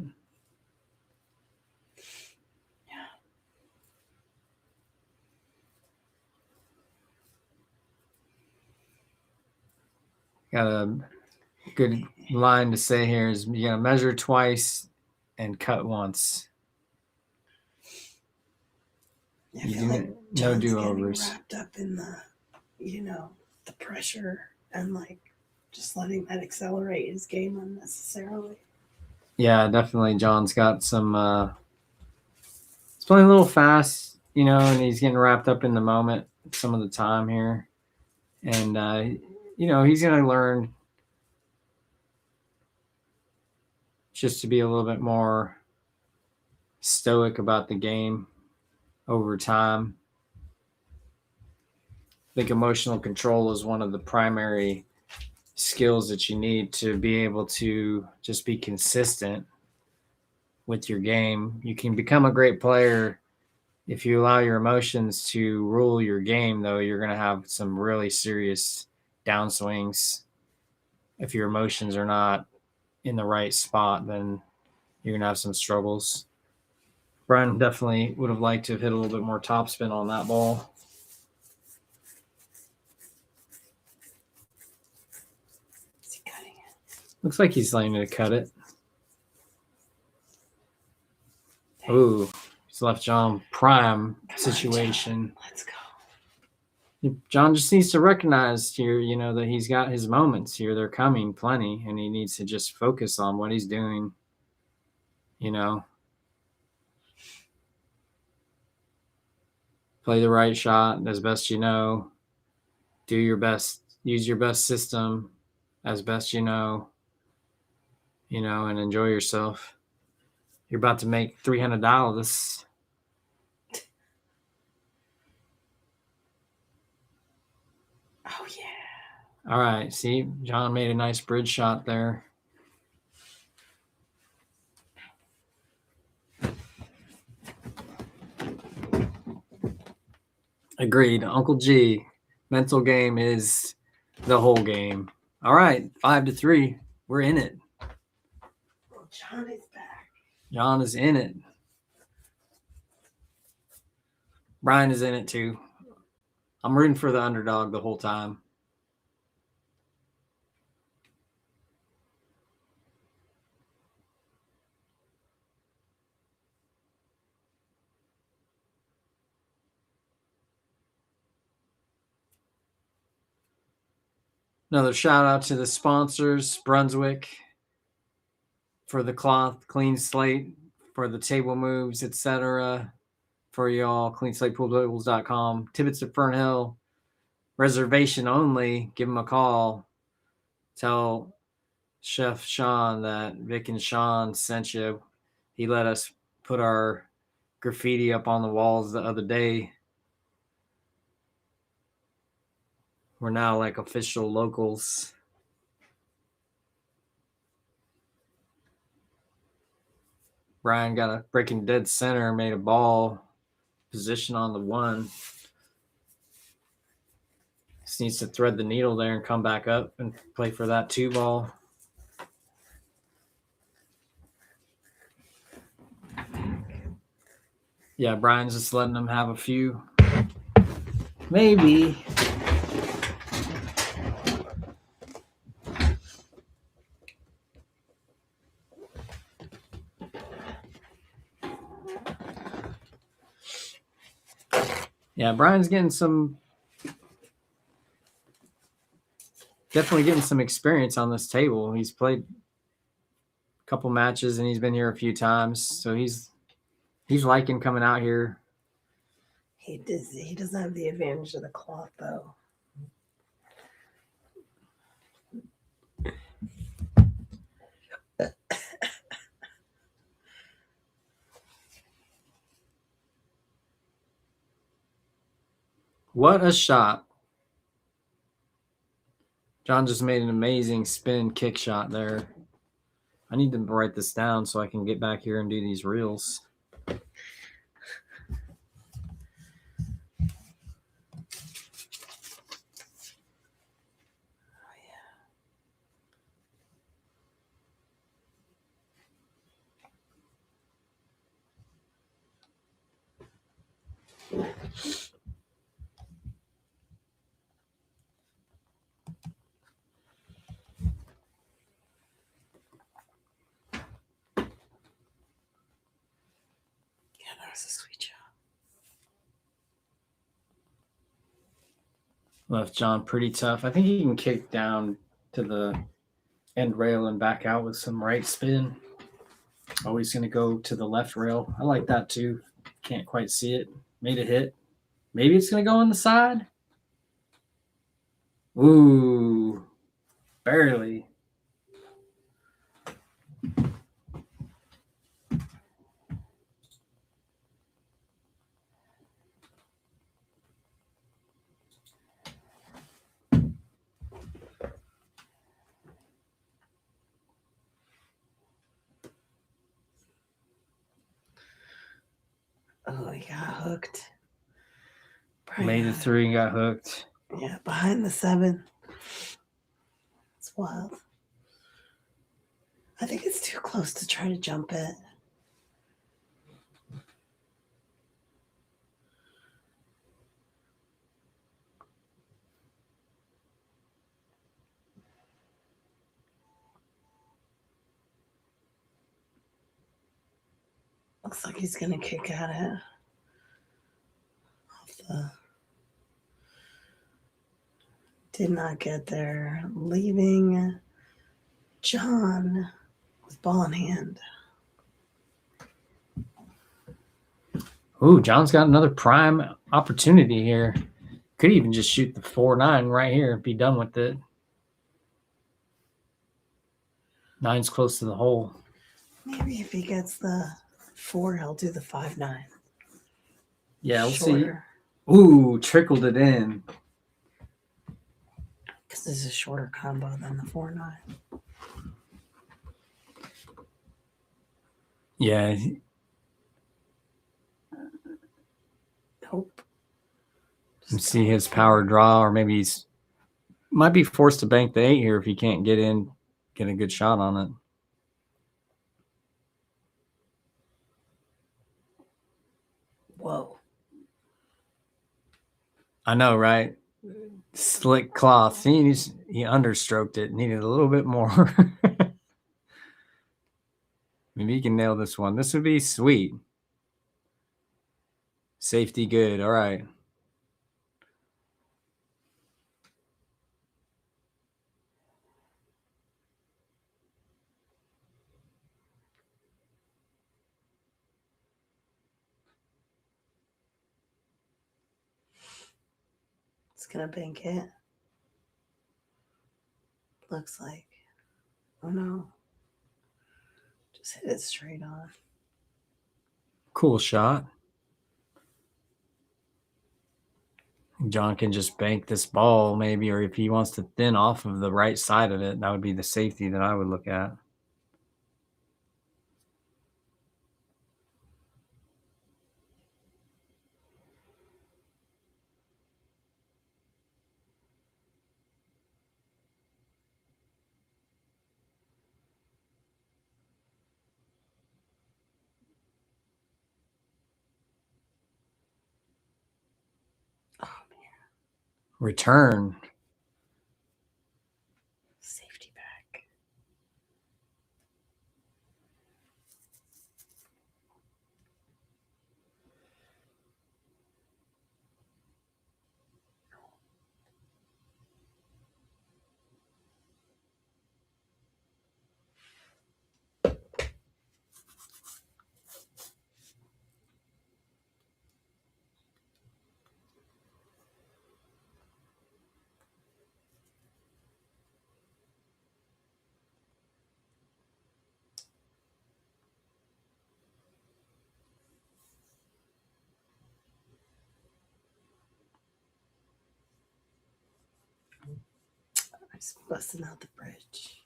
Speaker 1: Got a good line to say here is you got to measure twice and cut once.
Speaker 2: I feel like John's getting wrapped up in the, the pressure and like just letting that accelerate his game unnecessarily.
Speaker 1: Yeah, definitely. John's got some. He's playing a little fast, and he's getting wrapped up in the moment some of the time here, and he's gonna learn just to be a little bit more stoic about the game over time. I think emotional control is one of the primary skills that you need to be able to just be consistent with your game. You can become a great player if you allow your emotions to rule your game, though. You're going to have some really serious downswings. If your emotions are not in the right spot, then you're going to have some struggles. Bryan definitely would have liked to have hit a little bit more topspin on that ball.
Speaker 2: Is he cutting it?
Speaker 1: Looks like he's letting it cut it. Ooh, he's left John prime situation.
Speaker 2: Let's go.
Speaker 1: John just needs to recognize here, that he's got his moments here. They're coming plenty, and he needs to just focus on what he's doing. Play the right shot as best you know. Do your best. Use your best system as best you know. And enjoy yourself. You're about to make $300.
Speaker 2: Oh, yeah.
Speaker 1: All right. See, John made a nice bridge shot there. Agreed. Uncle G, mental game is the whole game. All right. 5-3. We're in it.
Speaker 2: Well, John is back.
Speaker 1: John is in it. Bryan is in it too. I'm rooting for the underdog the whole time. Another shout out to the sponsors, Brunswick for the cloth, Clean Slate for the table moves, etc. For y'all, cleanslatepooltables.com. Tibbitts at Fernhill, reservation only. Give them a call. Tell Chef Shawn that Vic and Shawn sent you. He let us put our graffiti up on the walls the other day. We're now like official locals. Bryan got a breaking dead center, made a ball position on the one. Just needs to thread the needle there and come back up and play for that 2-ball. Yeah, Bryan's just letting them have a few. Maybe. Yeah, Bryan's getting definitely getting some experience on this table. He's played a couple matches and he's been here a few times, so he's liking coming out here.
Speaker 2: He doesn't have the advantage of the cloth though.
Speaker 1: What a shot. John just made an amazing spin kick shot there. I need to write this down so I can get back here and do these reels.
Speaker 2: Yeah, that was a sweet shot.
Speaker 1: Left John pretty tough. I think he can kick down to the end rail and back out with some right spin. Oh, he's going to go to the left rail. I like that too. Can't quite see it. Made a hit. Maybe it's going to go on the side. Ooh, barely.
Speaker 2: Oh, he got hooked.
Speaker 1: Made it through and got hooked.
Speaker 2: Yeah, behind the 7. It's wild. I think it's too close to try to jump it. Looks like he's going to kick at it. Did not get there. Leaving John with ball in hand.
Speaker 1: Ooh, John's got another prime opportunity here. Could even just shoot the 4-9 right here and be done with it. 9's close to the hole.
Speaker 2: Maybe if he gets the 4, he'll do the 5-9.
Speaker 1: Yeah, we'll see. Ooh, trickled it in.
Speaker 2: Because this is a shorter combo than the 4-9.
Speaker 1: Yeah.
Speaker 2: Nope.
Speaker 1: Just see his power draw, or maybe he's might be forced to bank the 8 here if he can't get in, get a good shot on it.
Speaker 2: Whoa.
Speaker 1: I know, right? Slick cloth. He understroked it. Needed a little bit more. Maybe he can nail this one. This would be sweet. Safety good. All right.
Speaker 2: It's going to bank it. Looks like. Oh, no. Just hit it straight on.
Speaker 1: Cool shot. John can just bank this ball maybe, or if he wants to thin off of the right side of it, that would be the safety that I would look at.
Speaker 2: Oh, man.
Speaker 1: Return.
Speaker 2: Safety back. I'm just busting out the bridge.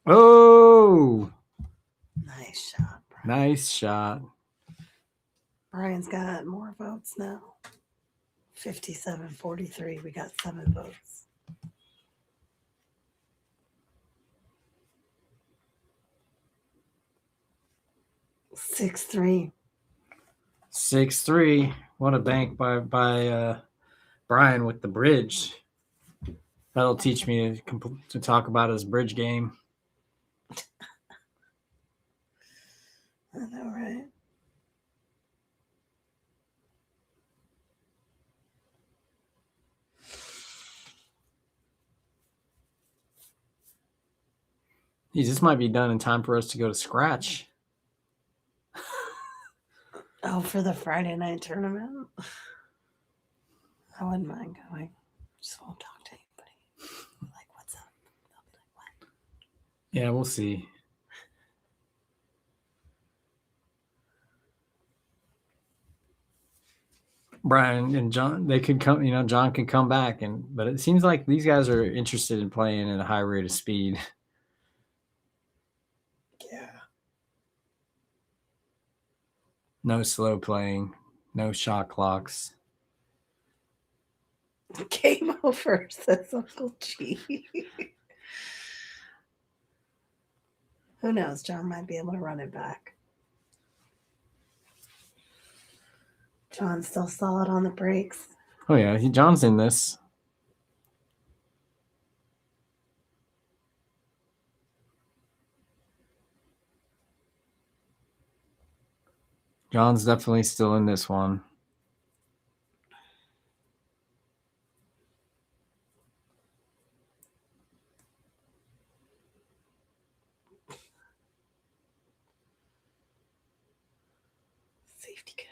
Speaker 1: Oh!
Speaker 2: Nice shot, Bryan.
Speaker 1: Nice shot.
Speaker 2: Brian's got more votes now. 57-43. We got 7 votes. Six three.
Speaker 1: 6-3. What a bank by Bryan with the bridge. That'll teach me to talk about his bridge game.
Speaker 2: I know, right?
Speaker 1: Geez, this might be done in time for us to go to scratch.
Speaker 2: Oh, for the Friday night tournament? I wouldn't mind going. Just won't talk to anybody. Like, what's up? They'll be like, what?
Speaker 1: Yeah, we'll see. Bryan and John, they could come, John could come back, but it seems like these guys are interested in playing at a high rate of speed.
Speaker 2: Yeah.
Speaker 1: No slow playing, no shot clocks.
Speaker 2: Game over, says Uncle G. Who knows? John might be able to run it back. John's still solid on the brakes.
Speaker 1: Oh, yeah, John's in this. John's definitely still in this one.
Speaker 2: Safety good.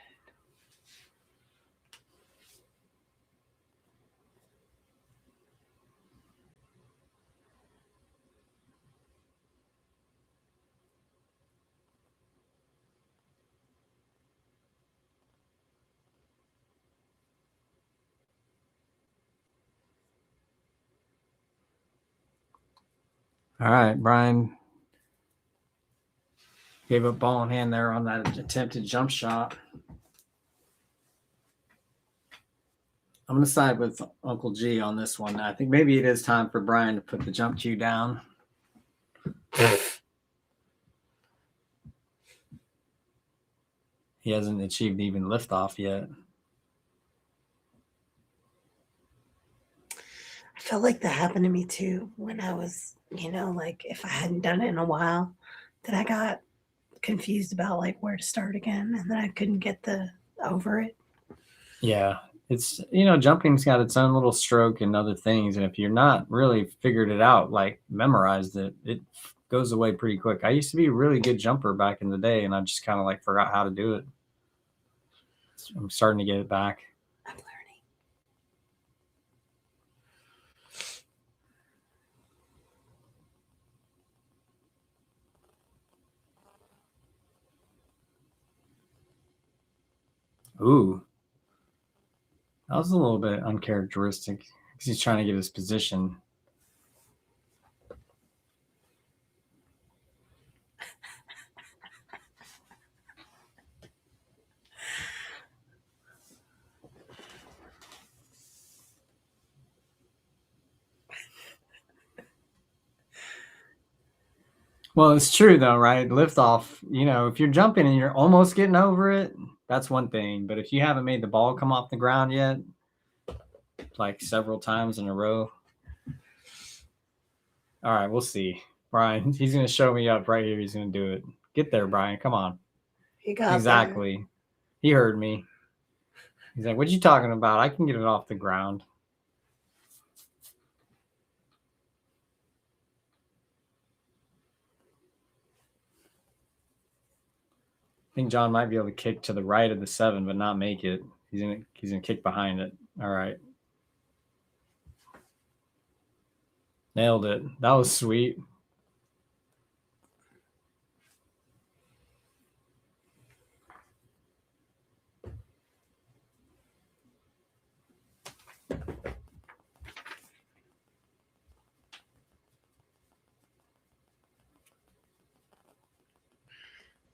Speaker 1: All right, Bryan gave up ball in hand there on that attempted jump shot. I'm going to side with Uncle G on this one. I think maybe it is time for Bryan to put the jump cue down. He hasn't achieved even liftoff yet.
Speaker 2: I felt like that happened to me too when I was, like if I hadn't done it in a while, that I got confused about like where to start again, and then I couldn't get over it.
Speaker 1: Yeah, it's jumping's got its own little stroke and other things, and if you're not really figured it out, like memorized it, it goes away pretty quick. I used to be a really good jumper back in the day, and I just kind of like forgot how to do it. I'm starting to get it back.
Speaker 2: I'm learning.
Speaker 1: Ooh, that was a little bit uncharacteristic because he's trying to get his position. Well, it's true though, right? Liftoff, if you're jumping and you're almost getting over it, that's one thing. But if you haven't made the ball come off the ground yet, like several times in a row. All right, we'll see. Bryan, he's going to show me up right here. He's going to do it. Get there, Bryan. Come on.
Speaker 2: He got
Speaker 1: exactly. There. He heard me. He's like, what you talking about? I can get it off the ground. I think John might be able to kick to the right of the 7, but not make it. He's gonna kick behind it. All right. Nailed it. That was sweet.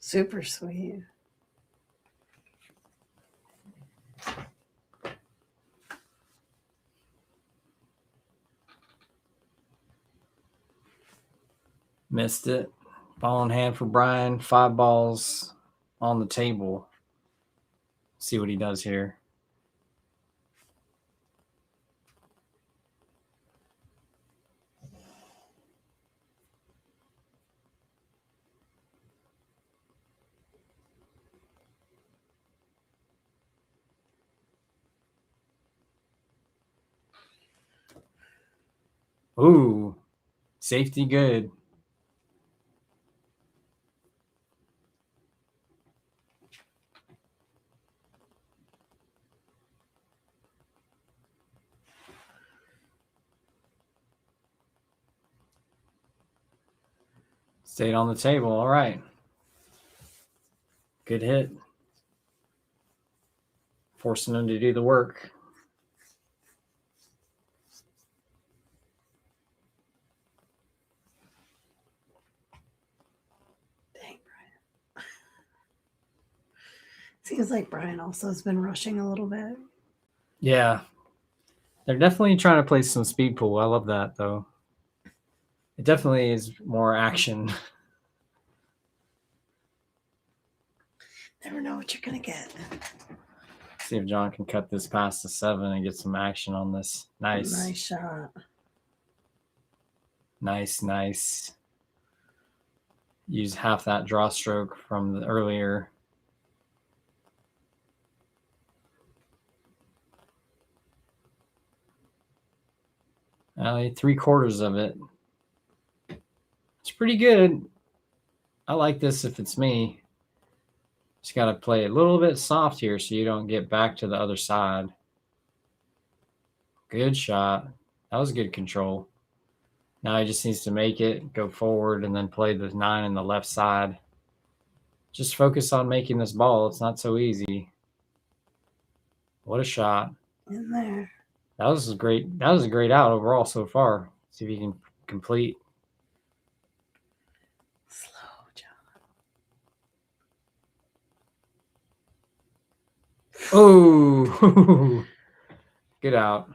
Speaker 2: Super sweet.
Speaker 1: Missed it. Ball in hand for Bryan. 5 balls on the table. See what he does here. Ooh, safety good. Stayed on the table. All right. Good hit. Forcing him to do the work.
Speaker 2: Dang, Bryan. Seems like Bryan also has been rushing a little bit.
Speaker 1: Yeah. They're definitely trying to play some speed pool. I love that, though. It definitely is more action.
Speaker 2: Never know what you're going to get.
Speaker 1: See if John can cut this past the 7 and get some action on this. Nice.
Speaker 2: Nice shot.
Speaker 1: Nice. Use half that draw stroke from the earlier. Three quarters of it. It's pretty good. I like this if it's me. Just got to play a little bit soft here so you don't get back to the other side. Good shot. That was good control. Now he just needs to make it, go forward, and then play the 9 in the left side. Just focus on making this ball. It's not so easy. What a shot.
Speaker 2: In there.
Speaker 1: That was great. That was a great out overall so far. See if you can complete.
Speaker 2: Slow, John.
Speaker 1: Oh, good out.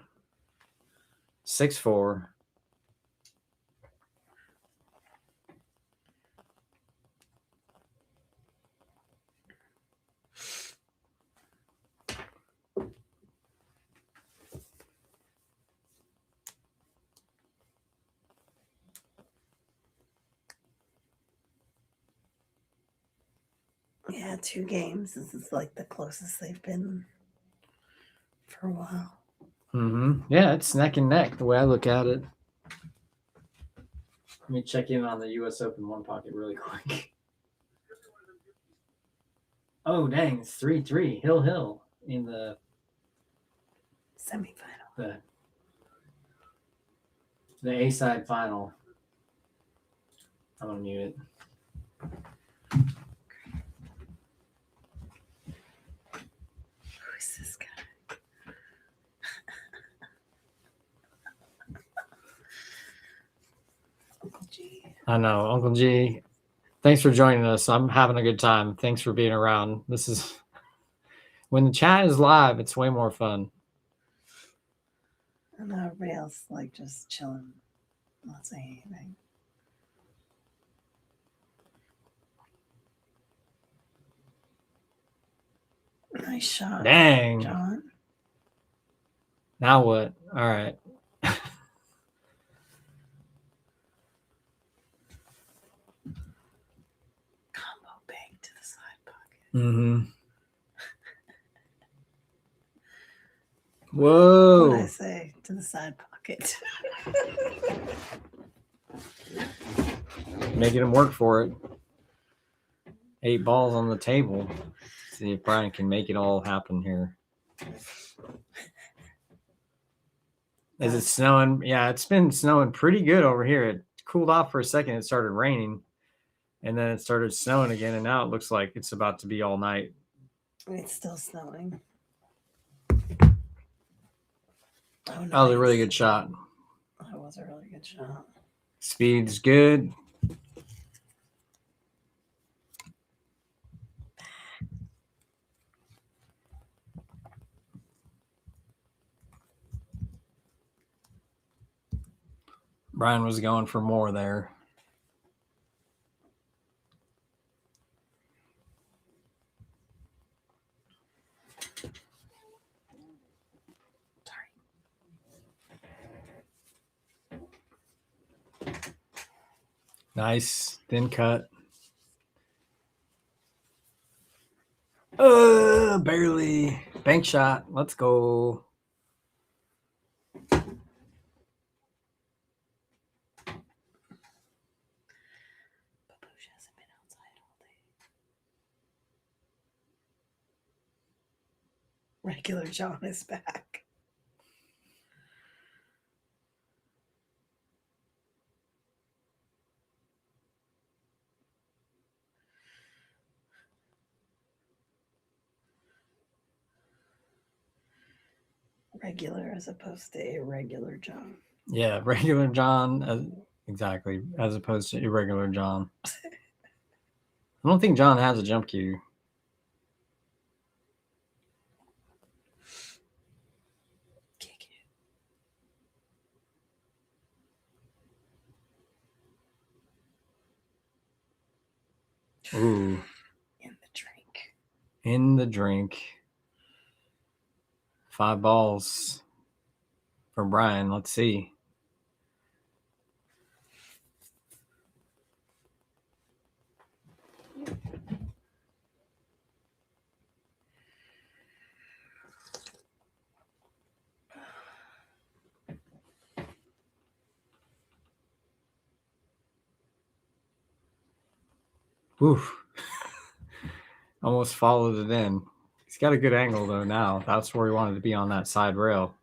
Speaker 1: 6-4.
Speaker 2: Yeah, 2 games. This is like the closest they've been for a while.
Speaker 1: Yeah, it's neck and neck the way I look at it. Let me check in on the U.S. Open one pocket really quick. Oh, dang, it's 3-3. Hill in the
Speaker 2: semifinal.
Speaker 1: The A-side final. I'm going to mute it.
Speaker 2: Who is this guy? Uncle G.
Speaker 1: I know, Uncle G. Thanks for joining us. I'm having a good time. Thanks for being around. This is when the chat is live, it's way more fun.
Speaker 2: And everybody else like just chilling, not saying anything. Nice shot.
Speaker 1: Dang.
Speaker 2: John.
Speaker 1: Now what? All right.
Speaker 2: Combo bang to the side pocket.
Speaker 1: Whoa.
Speaker 2: What did I say? To the side pocket.
Speaker 1: Making him work for it. 8 balls on the table. See if Bryan can make it all happen here. Is it snowing? Yeah, it's been snowing pretty good over here. It cooled off for a second. It started raining, and then it started snowing again, and now it looks like it's about to be all night.
Speaker 2: It's still snowing.
Speaker 1: Oh, nice. That was a really good shot.
Speaker 2: That was a really good shot.
Speaker 1: Speed's good. Bryan was going for more there. Nice. Thin cut. Barely. Bank shot. Let's go.
Speaker 2: Hasn't been outside all day. Regular John is back. Regular as opposed to irregular John.
Speaker 1: Yeah, regular John. Exactly. As opposed to irregular John. I don't think John has a jump cue.
Speaker 2: Kick it.
Speaker 1: Ooh.
Speaker 2: In the drink.
Speaker 1: In the drink. 5 balls for Bryan. Let's see. Oof. Almost followed it in. He's got a good angle though now. That's where he wanted to be, on that side rail.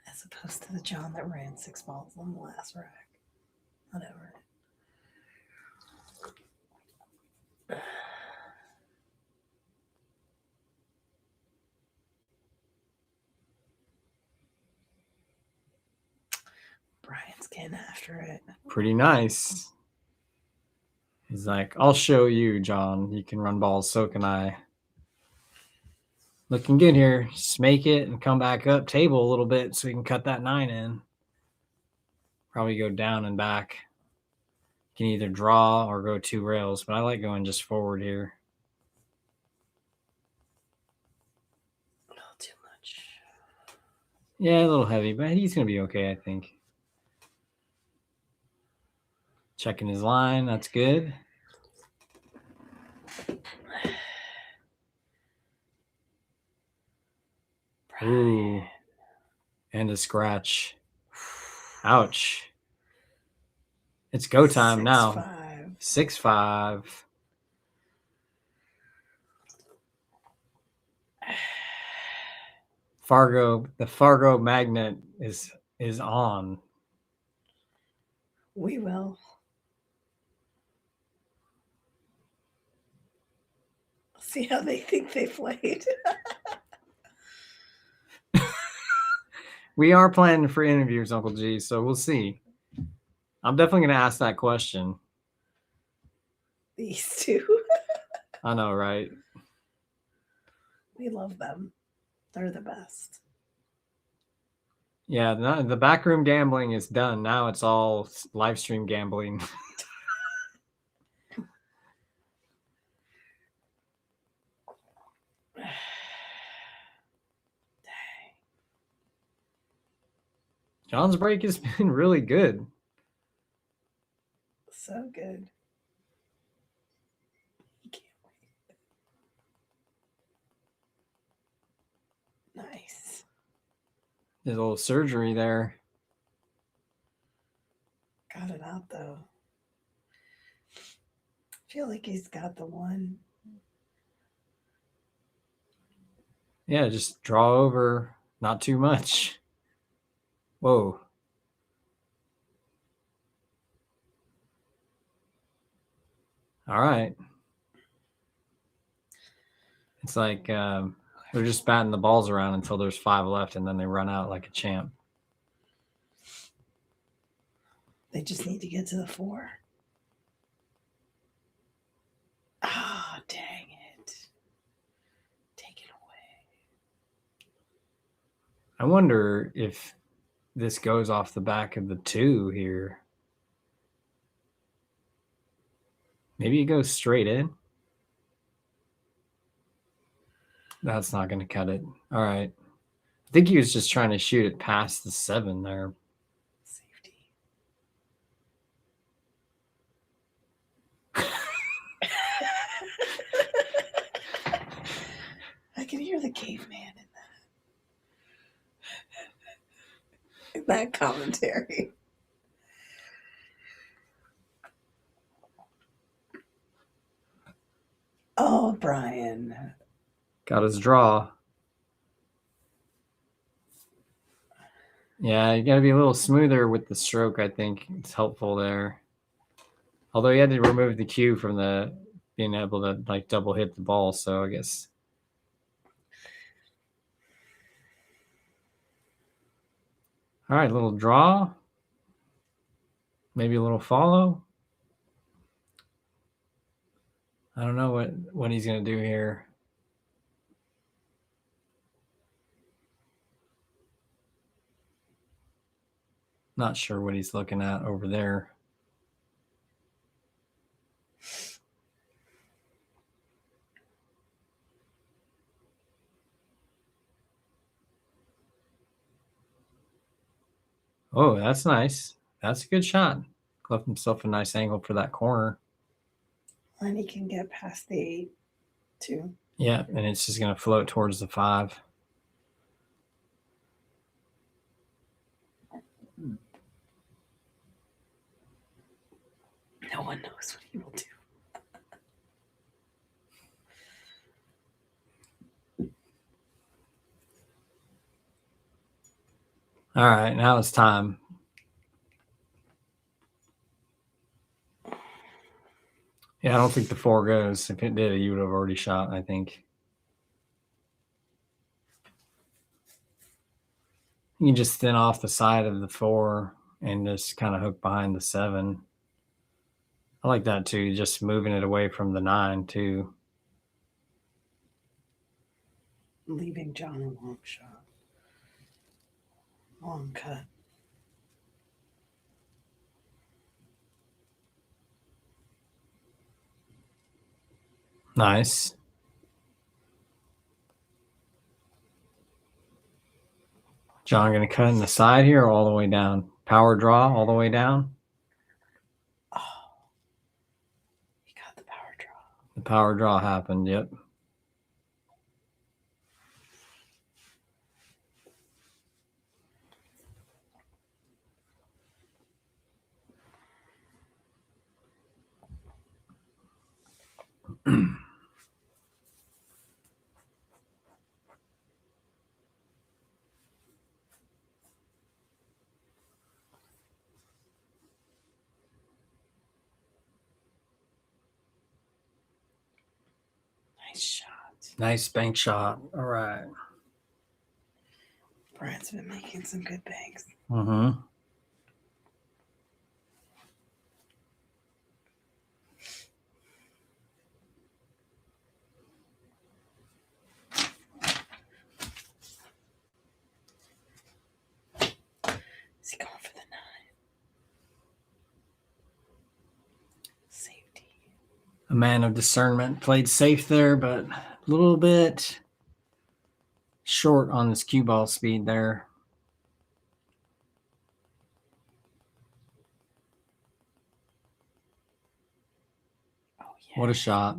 Speaker 2: As opposed to the John that ran 6 balls on the last rack. Whatever. Bryan's getting after it.
Speaker 1: Pretty nice. He's like, I'll show you, John. You can run balls, so can I. Looking good here. Just make it and come back up table a little bit so we can cut that 9 in. Probably go down and back. You can either draw or go 2 rails, but I like going just forward here.
Speaker 2: A little too much.
Speaker 1: Yeah, a little heavy, but he's going to be okay, I think. Checking his line. That's good. Ooh. And a scratch. Ouch. It's go time now. 6-5. Fargo, the Fargo magnet is on.
Speaker 2: We will. See how they think they played.
Speaker 1: We are planning for interviews, Uncle G, so we'll see. I'm definitely going to ask that question.
Speaker 2: These two.
Speaker 1: I know, right?
Speaker 2: We love them. They're the best.
Speaker 1: Yeah, the backroom gambling is done. Now it's all live stream gambling. John's break has been really good.
Speaker 2: So good. He can't wait. Nice.
Speaker 1: His little surgery there.
Speaker 2: Got it out though. I feel like he's got the one.
Speaker 1: Yeah, just draw over, not too much. Whoa. All right. It's like they're just batting the balls around until there's 5 left, and then they run out like a champ.
Speaker 2: They just need to get to the 4. Ah, oh, dang it. Take it away.
Speaker 1: I wonder if this goes off the back of the 2 here. Maybe it goes straight in. That's not going to cut it. All right. I think he was just trying to shoot it past the 7 there.
Speaker 2: Safety. I can hear the caveman in that commentary. Oh, Bryan.
Speaker 1: Got his draw. Yeah, you got to be a little smoother with the stroke, I think. It's helpful there. Although he had to remove the cue from the being able to like double hit the ball, so I guess. All right, little draw. Maybe a little follow. I don't know what he's going to do here. Not sure what he's looking at over there. Oh, that's nice. That's a good shot. Left himself a nice angle for that corner.
Speaker 2: And he can get past the 8 too.
Speaker 1: Yeah, and it's just going to float towards the 5.
Speaker 2: No one knows what he will do.
Speaker 1: All right, now it's time. Yeah, I don't think the 4 goes. If it did, you would have already shot, I think. You can just thin off the side of the 4 and just kind of hook behind the 7. I like that too, just moving it away from the 9 too.
Speaker 2: Leaving John a long shot. Long cut.
Speaker 1: Nice. John going to cut in the side here or all the way down? Power draw all the way down?
Speaker 2: Oh, he got the power draw.
Speaker 1: The power draw happened, yep.
Speaker 2: Nice shot.
Speaker 1: Nice bank shot. All right.
Speaker 2: Bryan's been making some good banks.
Speaker 1: Mm-hmm.
Speaker 2: Is he going for the 9? Safety.
Speaker 1: A man of discernment. Played safe there, but a little bit short on his cue ball speed there.
Speaker 2: Oh, yeah.
Speaker 1: What a shot.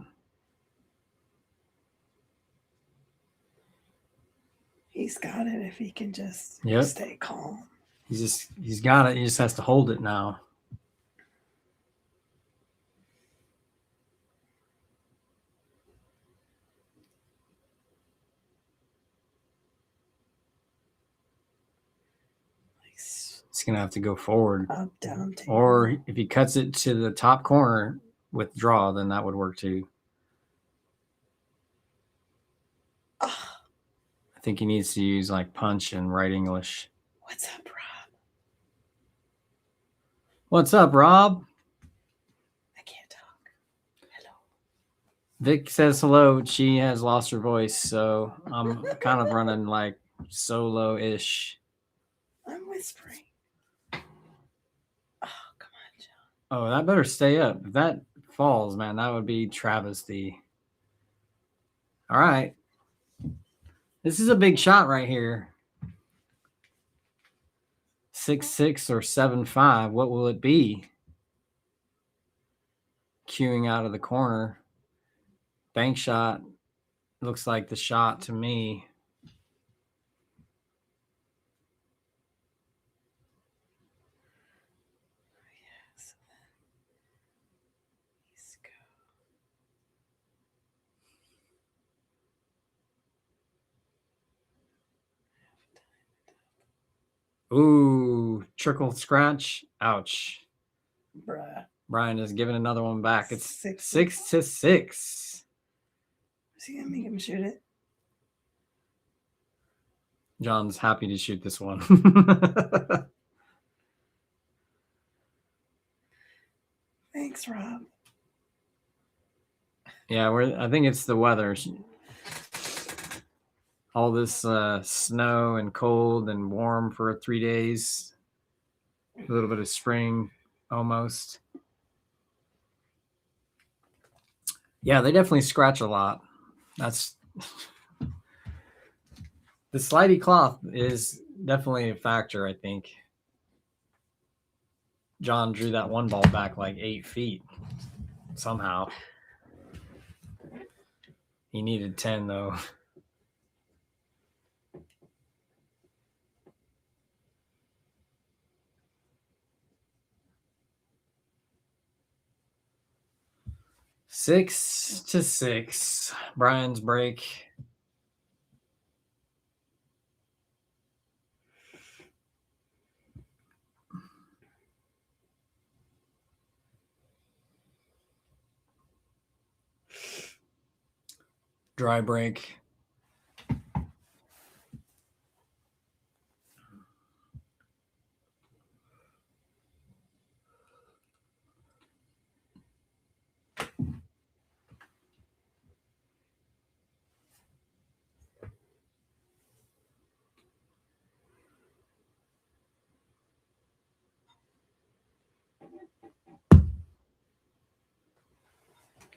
Speaker 2: He's got it if he can just stay calm.
Speaker 1: He's got it. He just has to hold it now. He's going to have to go forward.
Speaker 2: Up, down, table.
Speaker 1: Or if he cuts it to the top corner with draw, then that would work too.
Speaker 2: Oh.
Speaker 1: I think he needs to use like punch and right English.
Speaker 2: What's up, Rob?
Speaker 1: What's up, Rob?
Speaker 2: I can't talk. Hello.
Speaker 1: Vic says hello. She has lost her voice, so I'm kind of running like solo-ish.
Speaker 2: I'm whispering. Oh, come on, John.
Speaker 1: Oh, that better stay up. If that falls, man, that would be travesty. All right. This is a big shot right here. 6-6 or 7-5. What will it be? Queuing out of the corner. Bank shot. Looks like the shot to me.
Speaker 2: Yes. Let's
Speaker 1: go. Ooh, trickle scratch. Ouch.
Speaker 2: Bruh.
Speaker 1: Bryan is giving another one back. It's 6-6.
Speaker 2: Is he gonna make him shoot it?
Speaker 1: John's happy to shoot this one.
Speaker 2: Thanks, Rob.
Speaker 1: Yeah, I think it's the weather. All this snow and cold and warm for 3 days. A little bit of spring almost. Yeah, they definitely scratch a lot. That's the slidey cloth is definitely a factor, I think. John drew that one ball back like 8 feet somehow. He needed 10 though. Six to 6. Bryan's break. Dry break.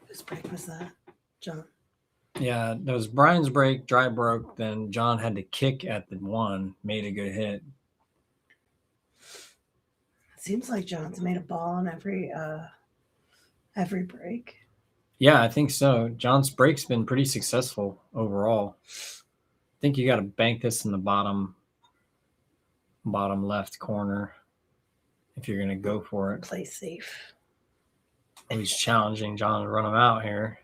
Speaker 2: Whose break was that, John?
Speaker 1: Yeah, that was Bryan's break, dry broke. Then John had to kick at the one, made a good hit.
Speaker 2: It seems like John's made a ball on every break.
Speaker 1: Yeah, I think so. John's break's been pretty successful overall. I think you got to bank this in the bottom left corner if you're going to go for it.
Speaker 2: Play safe.
Speaker 1: Oh, he's challenging John to run him out here.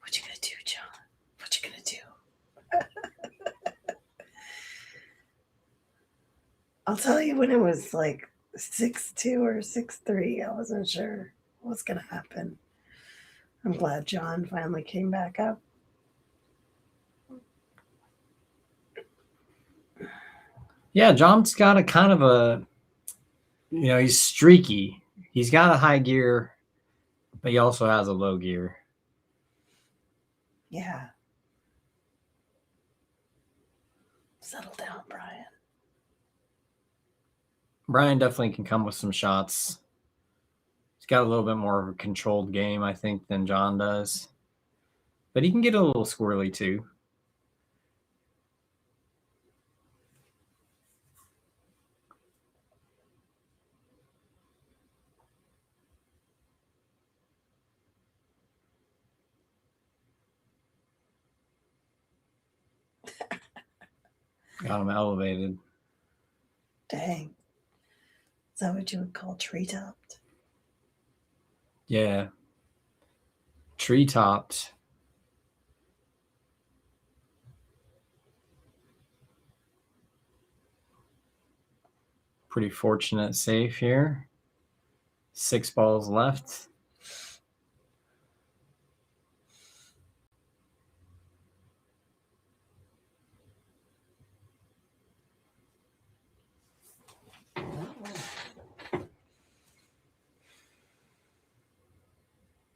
Speaker 2: What you gonna do, John? What you gonna do? I'll tell you when it was like 6-2 or 6-3. I wasn't sure what's gonna happen. I'm glad John finally came back up.
Speaker 1: Yeah, John's got a kind of a, he's streaky. He's got a high gear, but he also has a low gear.
Speaker 2: Yeah. Settle down, Bryan.
Speaker 1: Bryan definitely can come with some shots. He's got a little bit more of a controlled game, I think, than John does. But he can get a little squirrely too. Got him elevated.
Speaker 2: Dang. Is that what you would call tree-topped?
Speaker 1: Yeah. Tree-topped. Pretty fortunate save here. 6 balls left.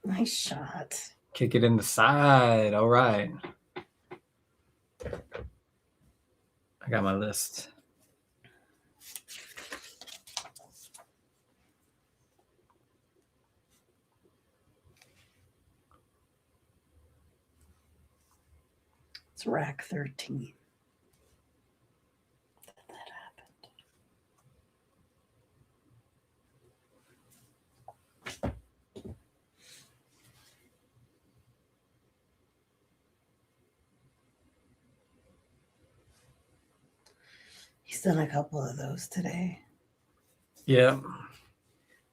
Speaker 2: Nice shot.
Speaker 1: Kick it in the side. All right. I got my list.
Speaker 2: It's rack 13. That happened. He's done a couple of those today.
Speaker 1: Yeah.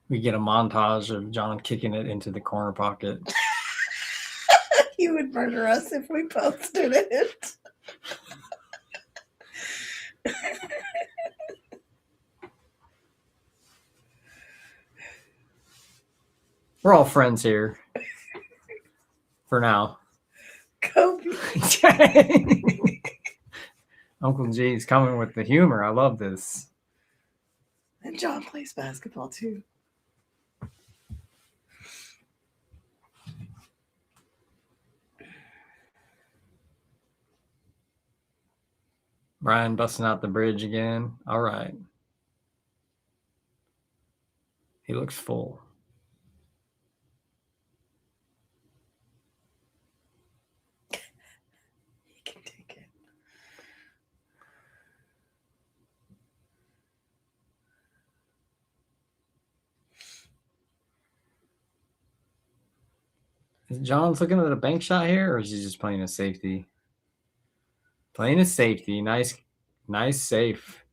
Speaker 1: We get a montage of John kicking it into the corner pocket.
Speaker 2: He would murder us if we posted it.
Speaker 1: We're all friends here. For now.
Speaker 2: Kobe.
Speaker 1: Uncle G's coming with the humor. I love this.
Speaker 2: And John plays basketball too.
Speaker 1: Bryan busting out the bridge again. All right. He looks full.
Speaker 2: He can take it.
Speaker 1: Is John's looking at a bank shot here, or is he just playing a safety? Playing a safety. Nice safe.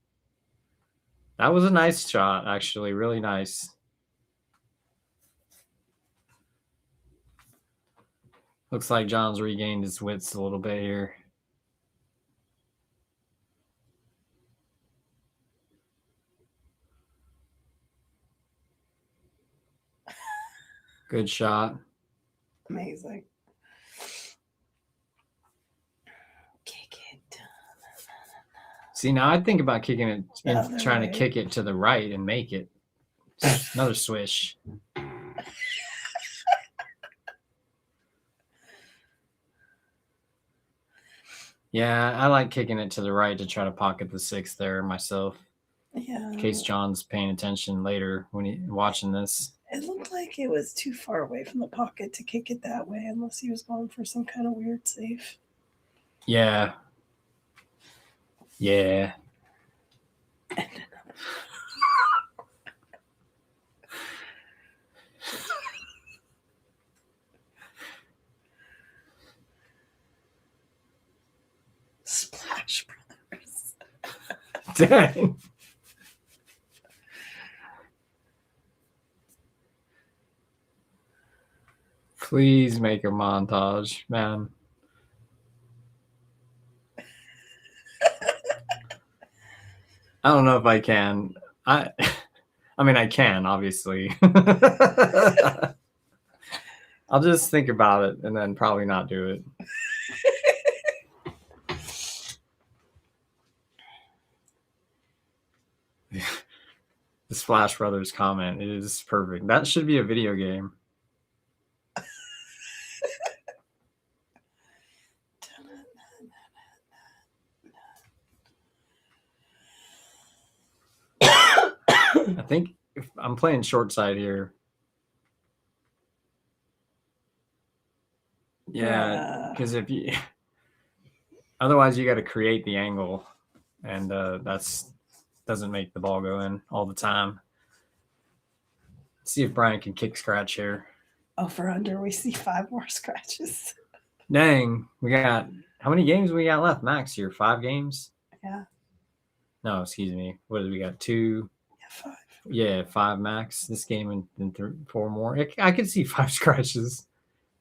Speaker 1: That was a nice shot, actually. Really nice. Looks like John's regained his wits a little bit here. Good shot.
Speaker 2: Amazing. Kick it.
Speaker 1: See, now I think about kicking it and trying
Speaker 2: way.
Speaker 1: to kick it to the right and make it. Another swish. Yeah, I like kicking it to the right to try to pocket the 6 there myself.
Speaker 2: Yeah.
Speaker 1: In case John's paying attention later when he's watching this.
Speaker 2: It looked like it was too far away from the pocket to kick it that way unless he was going for some kind of weird safe.
Speaker 1: Yeah. Yeah.
Speaker 2: Splash Brothers.
Speaker 1: Dang. Please make a montage, man. I don't know if I can. I mean, I can, obviously. I'll just think about it and then probably not do it. The Splash Brothers comment is perfect. That should be a video game. I think if I'm playing short side here. Yeah, because if you otherwise you got to create the angle, and that's doesn't make the ball go in all the time. Let's see if Bryan can kick scratch here.
Speaker 2: Oh, for under, we see 5 more scratches.
Speaker 1: Dang, we got how many games we got left, Max? Here, 5 games.
Speaker 2: Yeah.
Speaker 1: No, excuse me. What did we got? 2.
Speaker 2: Yeah, 5.
Speaker 1: Yeah, 5 max. This game and 4 more. I could see 5 scratches.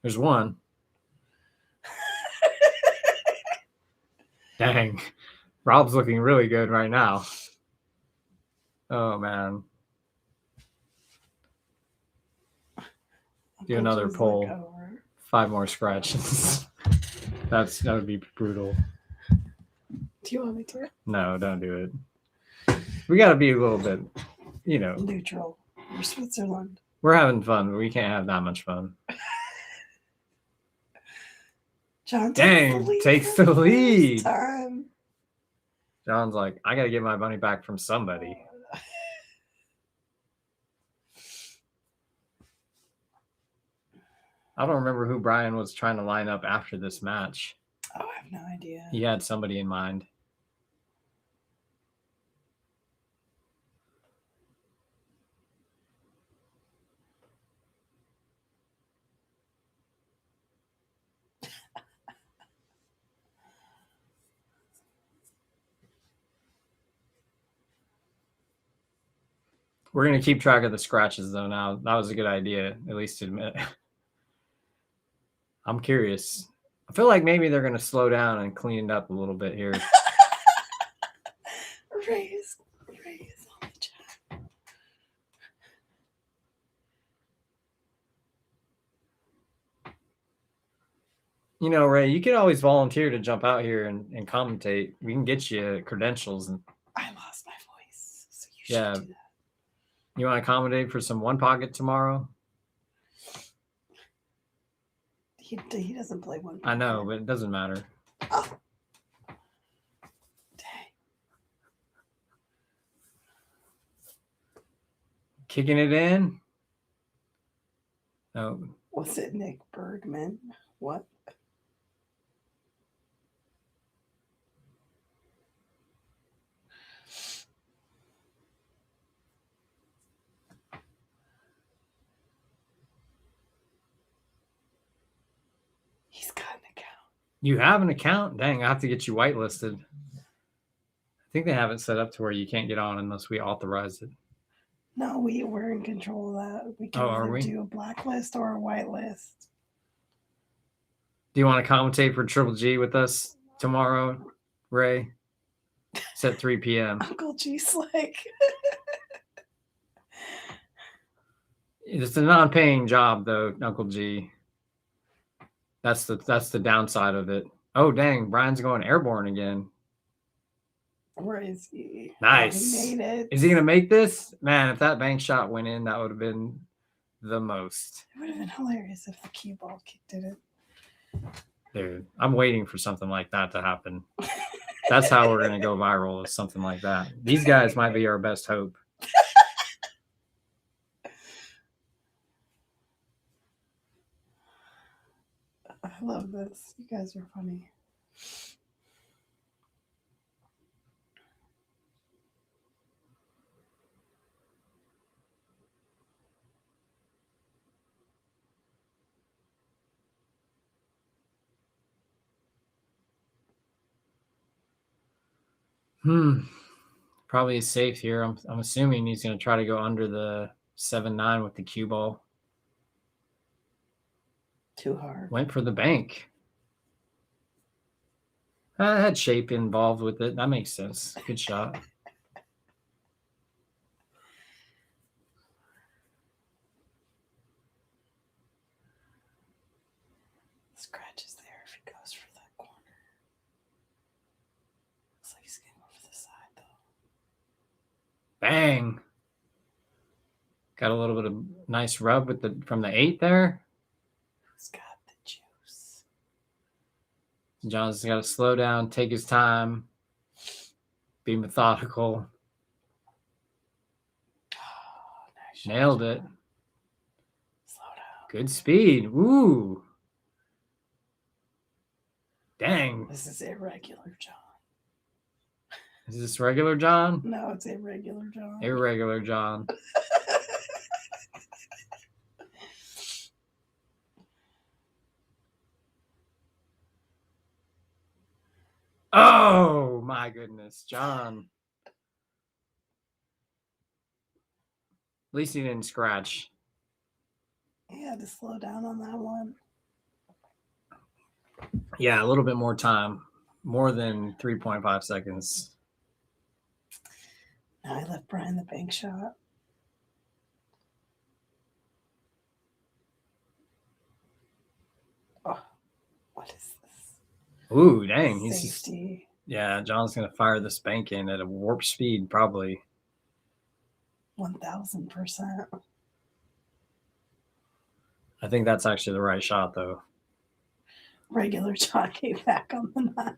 Speaker 1: There's 1. Dang, Rob's looking really good right now. Oh man. Do another pull. 5 more scratches. That would be brutal.
Speaker 2: Do you want me to?
Speaker 1: No, don't do it. We got to be a little bit,
Speaker 2: neutral. We're Switzerland.
Speaker 1: We're having fun, but we can't have that much fun.
Speaker 2: John
Speaker 1: takes the lead.
Speaker 2: Time.
Speaker 1: John's like, I got to get my money back from somebody. I don't remember who Bryan was trying to line up after this match.
Speaker 2: Oh, I have no idea.
Speaker 1: He had somebody in mind. We're going to keep track of the scratches, though, now. That was a good idea, at least to admit. I'm curious. I feel like maybe they're going to slow down and clean it up a little bit here.
Speaker 2: Ray is on the chat.
Speaker 1: You know, Ray, you can always volunteer to jump out here and commentate. We can get you credentials. And
Speaker 2: I lost my voice, so you should do that.
Speaker 1: You want to accommodate for some one pocket tomorrow?
Speaker 2: He doesn't play one pocket.
Speaker 1: I know, but it doesn't matter.
Speaker 2: Oh. Dang.
Speaker 1: Kicking it in. Oh.
Speaker 2: Was it Nick Bergman? What? He's got an account.
Speaker 1: You have an account? Dang, I have to get you whitelisted. I think they have it set up to where you can't get on unless we authorize it.
Speaker 2: No, we're in control of that. We can either do a blacklist or a whitelist.
Speaker 1: Do you want to commentate for Triple G with us tomorrow, Ray? It's at 3 p.m.
Speaker 2: Uncle G Slick.
Speaker 1: It's a non-paying job, though, Uncle G. That's the downside of it. Oh, dang, Brian's going airborne again.
Speaker 2: Where is he?
Speaker 1: Nice.
Speaker 2: Oh, he made it.
Speaker 1: Is he going to make this? Man, if that bank shot went in, that would have been the most.
Speaker 2: It would have been hilarious if the cue ball kicked it.
Speaker 1: Dude, I'm waiting for something like that to happen. That's how we're going to go viral, is something like that. These guys might be our best hope.
Speaker 2: I love this. You guys are funny.
Speaker 1: Probably is safe here. I'm assuming he's going to try to go under the 7-9 with the cue ball.
Speaker 2: Too hard.
Speaker 1: Went for the bank. Had shape involved with it. That makes sense. Good shot.
Speaker 2: Scratch is there if he goes for that corner. Looks like he's getting over the side though.
Speaker 1: Bang. Got a little bit of nice rub with from the 8 there.
Speaker 2: Who's got the juice?
Speaker 1: John's got to slow down, take his time, be methodical.
Speaker 2: Oh, nice.
Speaker 1: Nailed it.
Speaker 2: Slow down.
Speaker 1: Good speed. Ooh. Dang.
Speaker 2: This is irregular, John.
Speaker 1: Is this regular John?
Speaker 2: No, it's irregular, John.
Speaker 1: Irregular John. Oh, my goodness. John. At least he didn't scratch.
Speaker 2: He had to slow down on that one.
Speaker 1: Yeah, a little bit more time. More than 3.5 seconds.
Speaker 2: Now I left Brian the bank shot. Oh, what is this?
Speaker 1: Ooh, dang.
Speaker 2: Safety.
Speaker 1: Yeah, John's going to fire this bank in at a warp speed, probably.
Speaker 2: 1,000%.
Speaker 1: I think that's actually the right shot, though.
Speaker 2: Regular John came back on the 9.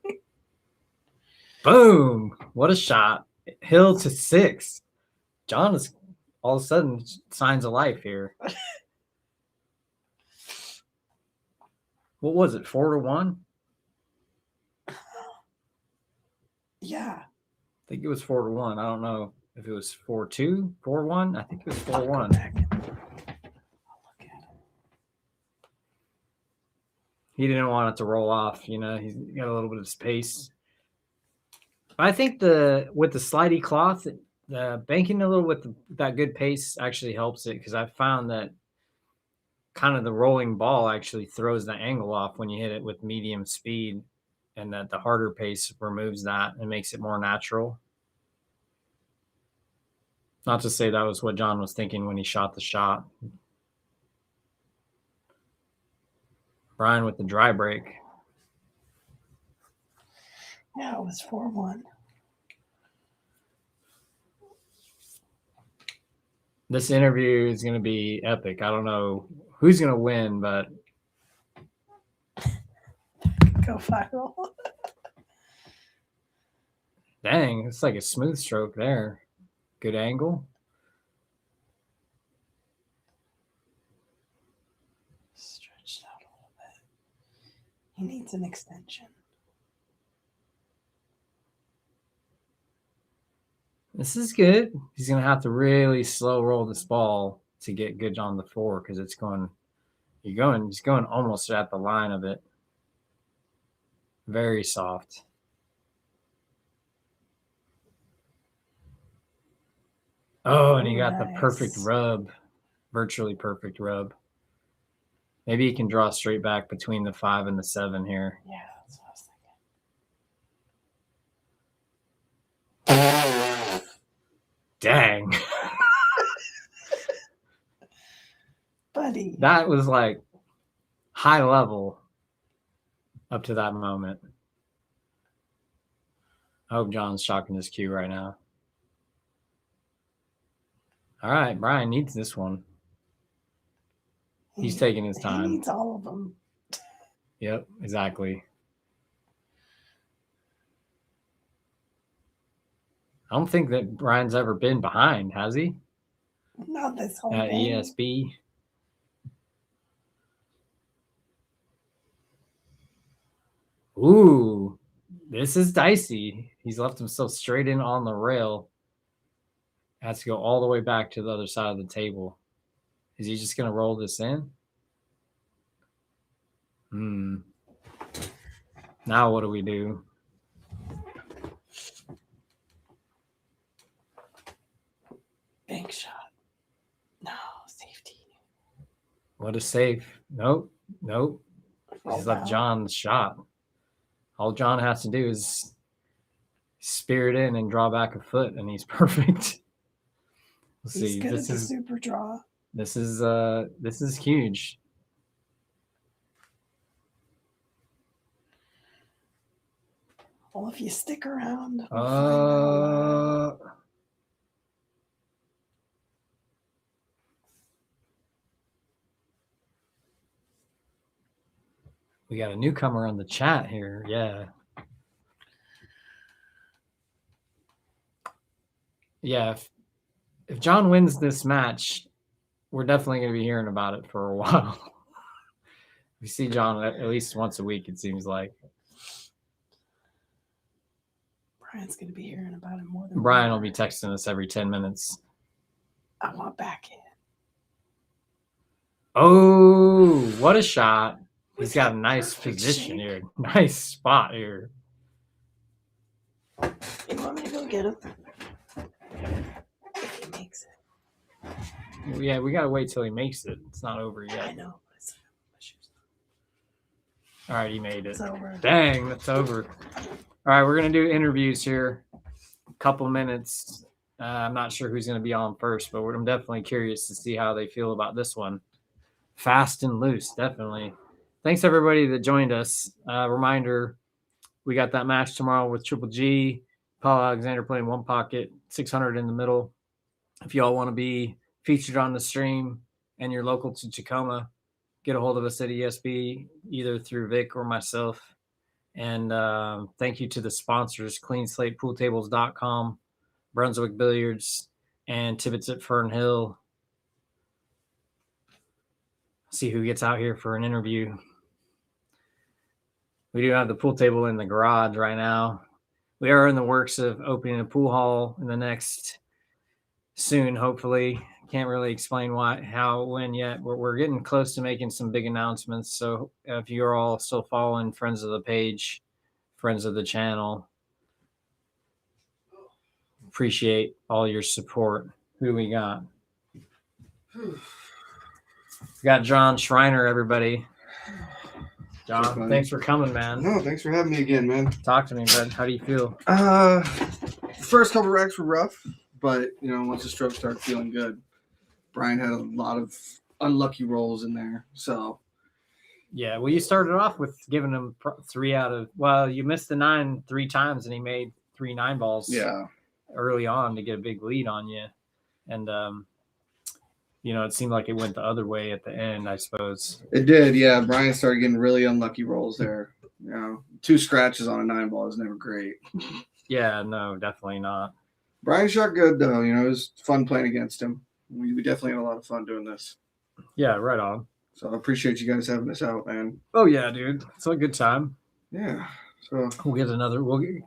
Speaker 1: Boom. What a shot. Hill to 6. John is all of a sudden signs of life here. What was it? 4-1?
Speaker 2: Yeah.
Speaker 1: I think it was 4-1. I don't know if it was 4-2, 4-1. I think it was 4-1. He didn't want it to roll off. You know, he's got a little bit of space. I think with the slidey cloth, the banking a little with that good pace actually helps it, because I found that kind of the rolling ball actually throws the angle off when you hit it with medium speed, and that the harder pace removes that and makes it more natural. Not to say that was what John was thinking when he shot the shot. Bryan with the dry break.
Speaker 2: Yeah, it was 4-1.
Speaker 1: This interview is going to be epic. I don't know who's going to win, but
Speaker 2: Go viral.
Speaker 1: dang, it's like a smooth stroke there. Good angle.
Speaker 2: Stretched out a little bit. He needs an extension.
Speaker 1: This is good. He's going to have to really slow roll this ball to get good on the 4, because it's going, he's going almost at the line of it. Very soft. Oh, and he got the perfect rub, virtually perfect rub. Maybe he can draw straight back between the 5 and the 7 here.
Speaker 2: Yeah, that's what I was thinking.
Speaker 1: Dang.
Speaker 2: Buddy.
Speaker 1: That was like high level up to that moment. I hope John's shocking his cue right now. All right, Bryan needs this one. He's taking his time.
Speaker 2: He needs all of them.
Speaker 1: Yep, exactly. I don't think that Bryan's ever been behind, has he?
Speaker 2: Not this whole
Speaker 1: At
Speaker 2: game.
Speaker 1: ESB. Ooh, this is dicey. He's left himself straight in on the rail. Has to go all the way back to the other side of the table. Is he just going to roll this in? Now what do we do?
Speaker 2: Bank shot. No, safety.
Speaker 1: What a save. Nope. He's left John the shot. All John has to do is spear it in and draw back a foot, and he's perfect.
Speaker 2: He's good at the super draw.
Speaker 1: This is huge.
Speaker 2: Well, if you stick around,
Speaker 1: we got a newcomer on the chat here. Yeah. Yeah. If John wins this match, we're definitely going to be hearing about it for a while. We see John at least once a week, it seems like.
Speaker 2: Bryan's going to be hearing about it more than
Speaker 1: Bryan will be texting us every 10 minutes.
Speaker 2: I want backhand.
Speaker 1: Oh, what a shot. He's got a nice position here. Nice spot here.
Speaker 2: You want me to go get him? If he makes it.
Speaker 1: Yeah, we got to wait till he makes it. It's not over yet.
Speaker 2: I know.
Speaker 1: All right, he made it.
Speaker 2: It's over.
Speaker 1: Dang, that's over. All right, we're going to do interviews here. A couple minutes. I'm not sure who's going to be on first, but I'm definitely curious to see how they feel about this one. Fast and loose, definitely. Thanks, everybody that joined us. Reminder, we got that match tomorrow with Triple G. Paul Alexander playing one pocket, 600 in the middle. If y'all want to be featured on the stream and you're local to Tacoma, get a hold of us at ESB, either through Vic or myself. And thank you to the sponsors, CleanSlatePoolTables.com, Brunswick Billiards, and Tibbitts at Fernhill. See who gets out here for an interview. We do have the pool table in the garage right now. we are in the works of opening a pool hall in the next soon, hopefully. Can't really explain why, how, when yet. We're getting close to making some big announcements. So if you're all still following friends of the page, friends of the channel, appreciate all your support. Who we got? We got John Schreiner, everybody. John, thanks for coming, man.
Speaker 3: No, thanks for having me again, man.
Speaker 1: Talk to me, bud. How do you feel?
Speaker 3: First couple racks were rough, but once the strokes started feeling good, Bryan had a lot of unlucky rolls in there. So
Speaker 1: yeah, well, you started off with giving him 3 out of. Well, you missed the 9 3 times, and he made 3 9 balls.
Speaker 3: Yeah,
Speaker 1: early on to get a big lead on you, and it seemed like it went the other way at the end, I suppose.
Speaker 3: It did, yeah. Bryan started getting really unlucky rolls there. 2 scratches on a 9 ball is never great.
Speaker 1: Yeah, no, definitely not.
Speaker 3: Bryan shot good though. It was fun playing against him. We definitely had a lot of fun doing this.
Speaker 1: Yeah, right on.
Speaker 3: So I appreciate you guys having us out, man.
Speaker 1: Oh yeah, dude, it's a good time.
Speaker 3: Yeah. So
Speaker 1: we'll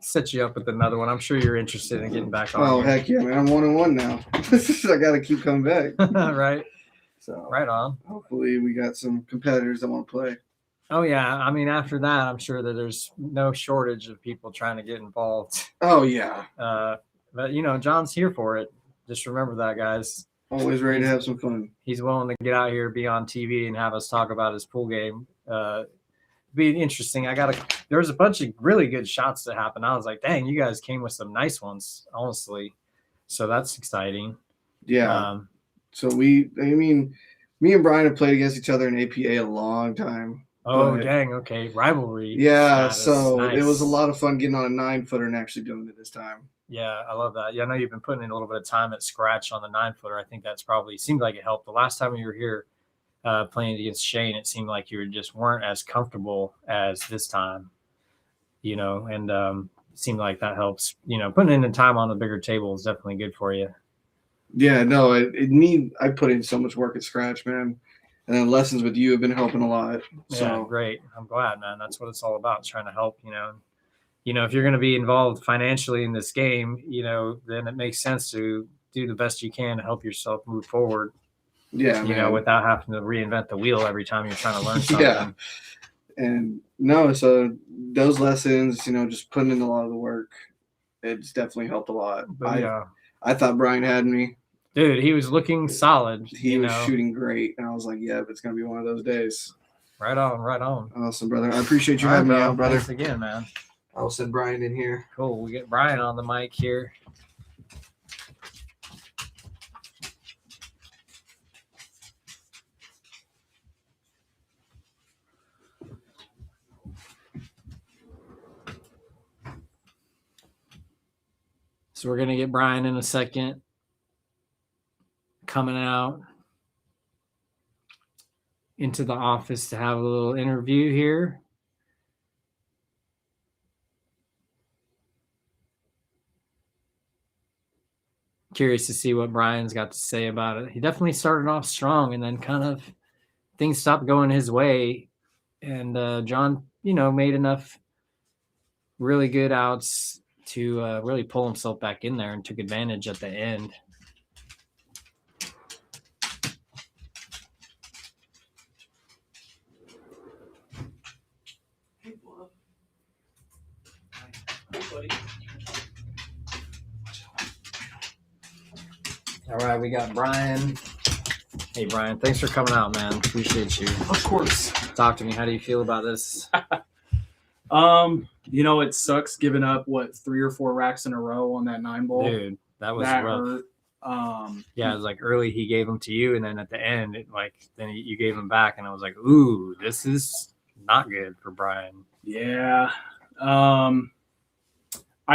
Speaker 1: set you up with another one. I'm sure you're interested in getting back on.
Speaker 3: Oh heck yeah, man! I'm 1-1 now. I got to keep coming back.
Speaker 1: Right.
Speaker 3: So
Speaker 1: right on.
Speaker 3: Hopefully we got some competitors that want to play.
Speaker 1: Oh yeah, I mean after that, I'm sure that there's no shortage of people trying to get involved.
Speaker 3: Oh yeah.
Speaker 1: But John's here for it. Just remember that, guys.
Speaker 3: Always ready to have some fun.
Speaker 1: He's willing to get out here, be on TV, and have us talk about his pool game. Be interesting. There was a bunch of really good shots that happened. I was like, dang, you guys came with some nice ones, honestly. So that's exciting.
Speaker 3: Yeah. So me and Bryan have played against each other in APA a long time.
Speaker 1: Oh, dang. Okay. Rivalry.
Speaker 3: Yeah. So
Speaker 1: nice.
Speaker 3: It was a lot of fun getting on a 9-footer and actually doing it this time.
Speaker 1: Yeah, I love that. Yeah, I know you've been putting in a little bit of time at scratch on the 9-footer. I think that's probably seemed like it helped. The last time you were here, playing against Shane, it seemed like you just weren't as comfortable as this time, and it seemed like that helps. Putting in the time on the bigger table is definitely good for you.
Speaker 3: Yeah, no, I put in so much work at scratch, man, and then lessons with you have been helping a lot. So
Speaker 1: yeah, great. I'm glad, man. That's what it's all about, trying to help. If you're going to be involved financially in this game, then it makes sense to do the best you can to help yourself move forward.
Speaker 3: Yeah,
Speaker 1: without having to reinvent the wheel every time you're trying to learn something.
Speaker 3: Yeah. And no, so those lessons, just putting in a lot of the work, it's definitely helped a lot. I thought Bryan had me.
Speaker 1: Dude, he was looking solid.
Speaker 3: He was shooting great. And I was like, yeah, it's going to be one of those days.
Speaker 1: Right on, right on.
Speaker 3: Awesome, brother. I appreciate you having me out, brother.
Speaker 1: Thanks again, man.
Speaker 3: I'll send Bryan in here.
Speaker 1: Cool. We get Bryan on the mic here. So we're going to get Bryan in a second. Coming out into the office to have a little interview here. Curious to see what Bryan's got to say about it. He definitely started off strong, and then kind of things stopped going his way. And John, made enough really good outs to really pull himself back in there and took advantage at the end. All right, we got Bryan. Hey, Bryan, thanks for coming out, man. Appreciate you.
Speaker 4: Of course.
Speaker 1: Talk to me. How do you feel about this?
Speaker 4: It sucks giving up 3 or 4 racks in a row on that 9 ball.
Speaker 1: Dude, that was rough.
Speaker 4: Hurt.
Speaker 1: Yeah, it was like early he gave them to you, and then at the end, then you gave them back, and I was like, ooh, this is not good for Bryan.
Speaker 4: Yeah. I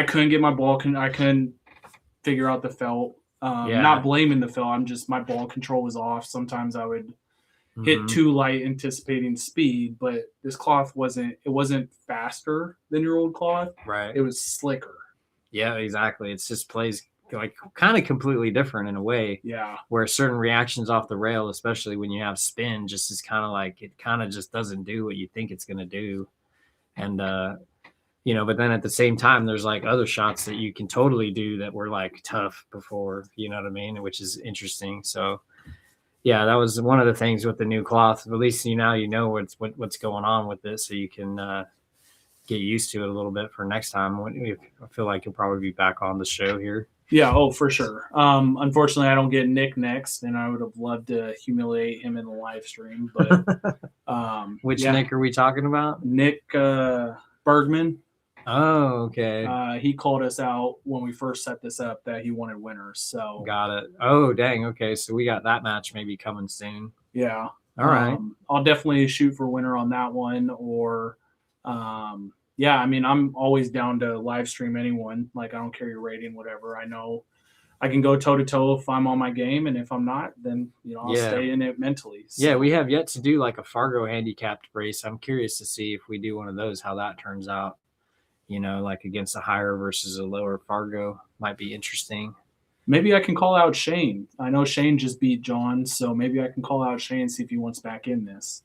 Speaker 4: couldn't get my ball. I couldn't figure out the felt. Not blaming the felt. My ball control was off. Sometimes I would hit too light, anticipating speed, but this cloth wasn't faster than your old cloth.
Speaker 1: Right.
Speaker 4: It was slicker.
Speaker 1: Yeah, exactly. It just plays like kind of completely different in a way.
Speaker 4: Yeah.
Speaker 1: Where certain reactions off the rail, especially when you have spin, just is kind of like it kind of just doesn't do what you think it's going to do. And but then at the same time, there's like other shots that you can totally do that were like tough before, you know what I mean? Which is interesting. So yeah, that was one of the things with the new cloth. At least you know what's going on with this, so you can get used to it a little bit for next time. I feel like you'll probably be back on the show here.
Speaker 4: Yeah, oh, for sure. Unfortunately, I don't get Nick next, and I would have loved to humiliate him in the live stream. But
Speaker 1: which Nick are we talking about?
Speaker 4: Nick Bergman.
Speaker 1: Oh, okay.
Speaker 4: He called us out when we first set this up that he wanted winners. So
Speaker 1: got it. Oh, dang. Okay, so we got that match maybe coming soon.
Speaker 4: Yeah.
Speaker 1: All right.
Speaker 4: I'll definitely shoot for winner on that one. Or, yeah, I mean, I'm always down to live stream anyone. Like, I don't care your rating, whatever. I know I can go toe to toe if I'm on my game, and if I'm not, then I'll stay in it mentally.
Speaker 1: So. Yeah, we have yet to do like a Fargo handicapped race. I'm curious to see if we do one of those, how that turns out. Like against a higher versus a lower Fargo might be interesting.
Speaker 4: Maybe I can call out Shane. I know Shane just beat John, so maybe I can call out Shane, see if he wants back in this.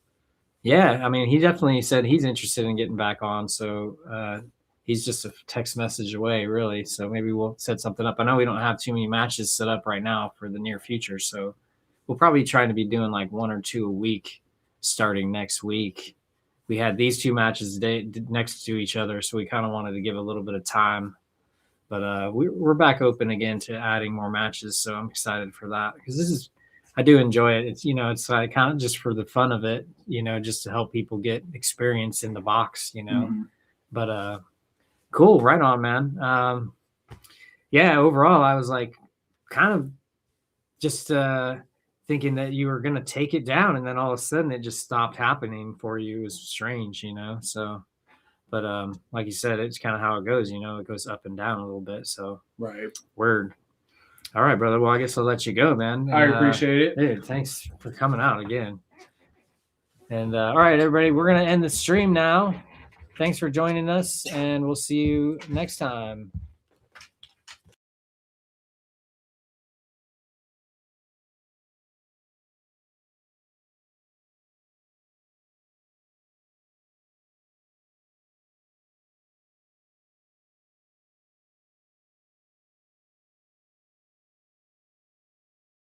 Speaker 1: Yeah, I mean, he definitely said he's interested in getting back on, so he's just a text message away, really. So maybe we'll set something up. I know we don't have too many matches set up right now for the near future, so we'll probably try to be doing like 1 or 2 a week starting next week. We had these 2 matches next to each other, so we kind of wanted to give a little bit of time. But we're back open again to adding more matches, so I'm excited for that because I do enjoy it. It's it's like kind of just for the fun of it, just to help people get experience in the box,
Speaker 4: Mm-hmm.
Speaker 1: But cool, right on, man. Yeah, overall, I was like kind of just thinking that you were gonna take it down, and then all of a sudden it just stopped happening for you. It was strange, So, but like you said, it's kind of how it goes. It goes up and down a little bit. So
Speaker 4: right,
Speaker 1: word. All right, brother. Well, I guess I'll let you go, man.
Speaker 4: I appreciate it,
Speaker 1: dude. Thanks for coming out again. And all right, everybody, we're gonna end the stream now. Thanks for joining us, and we'll see you next time.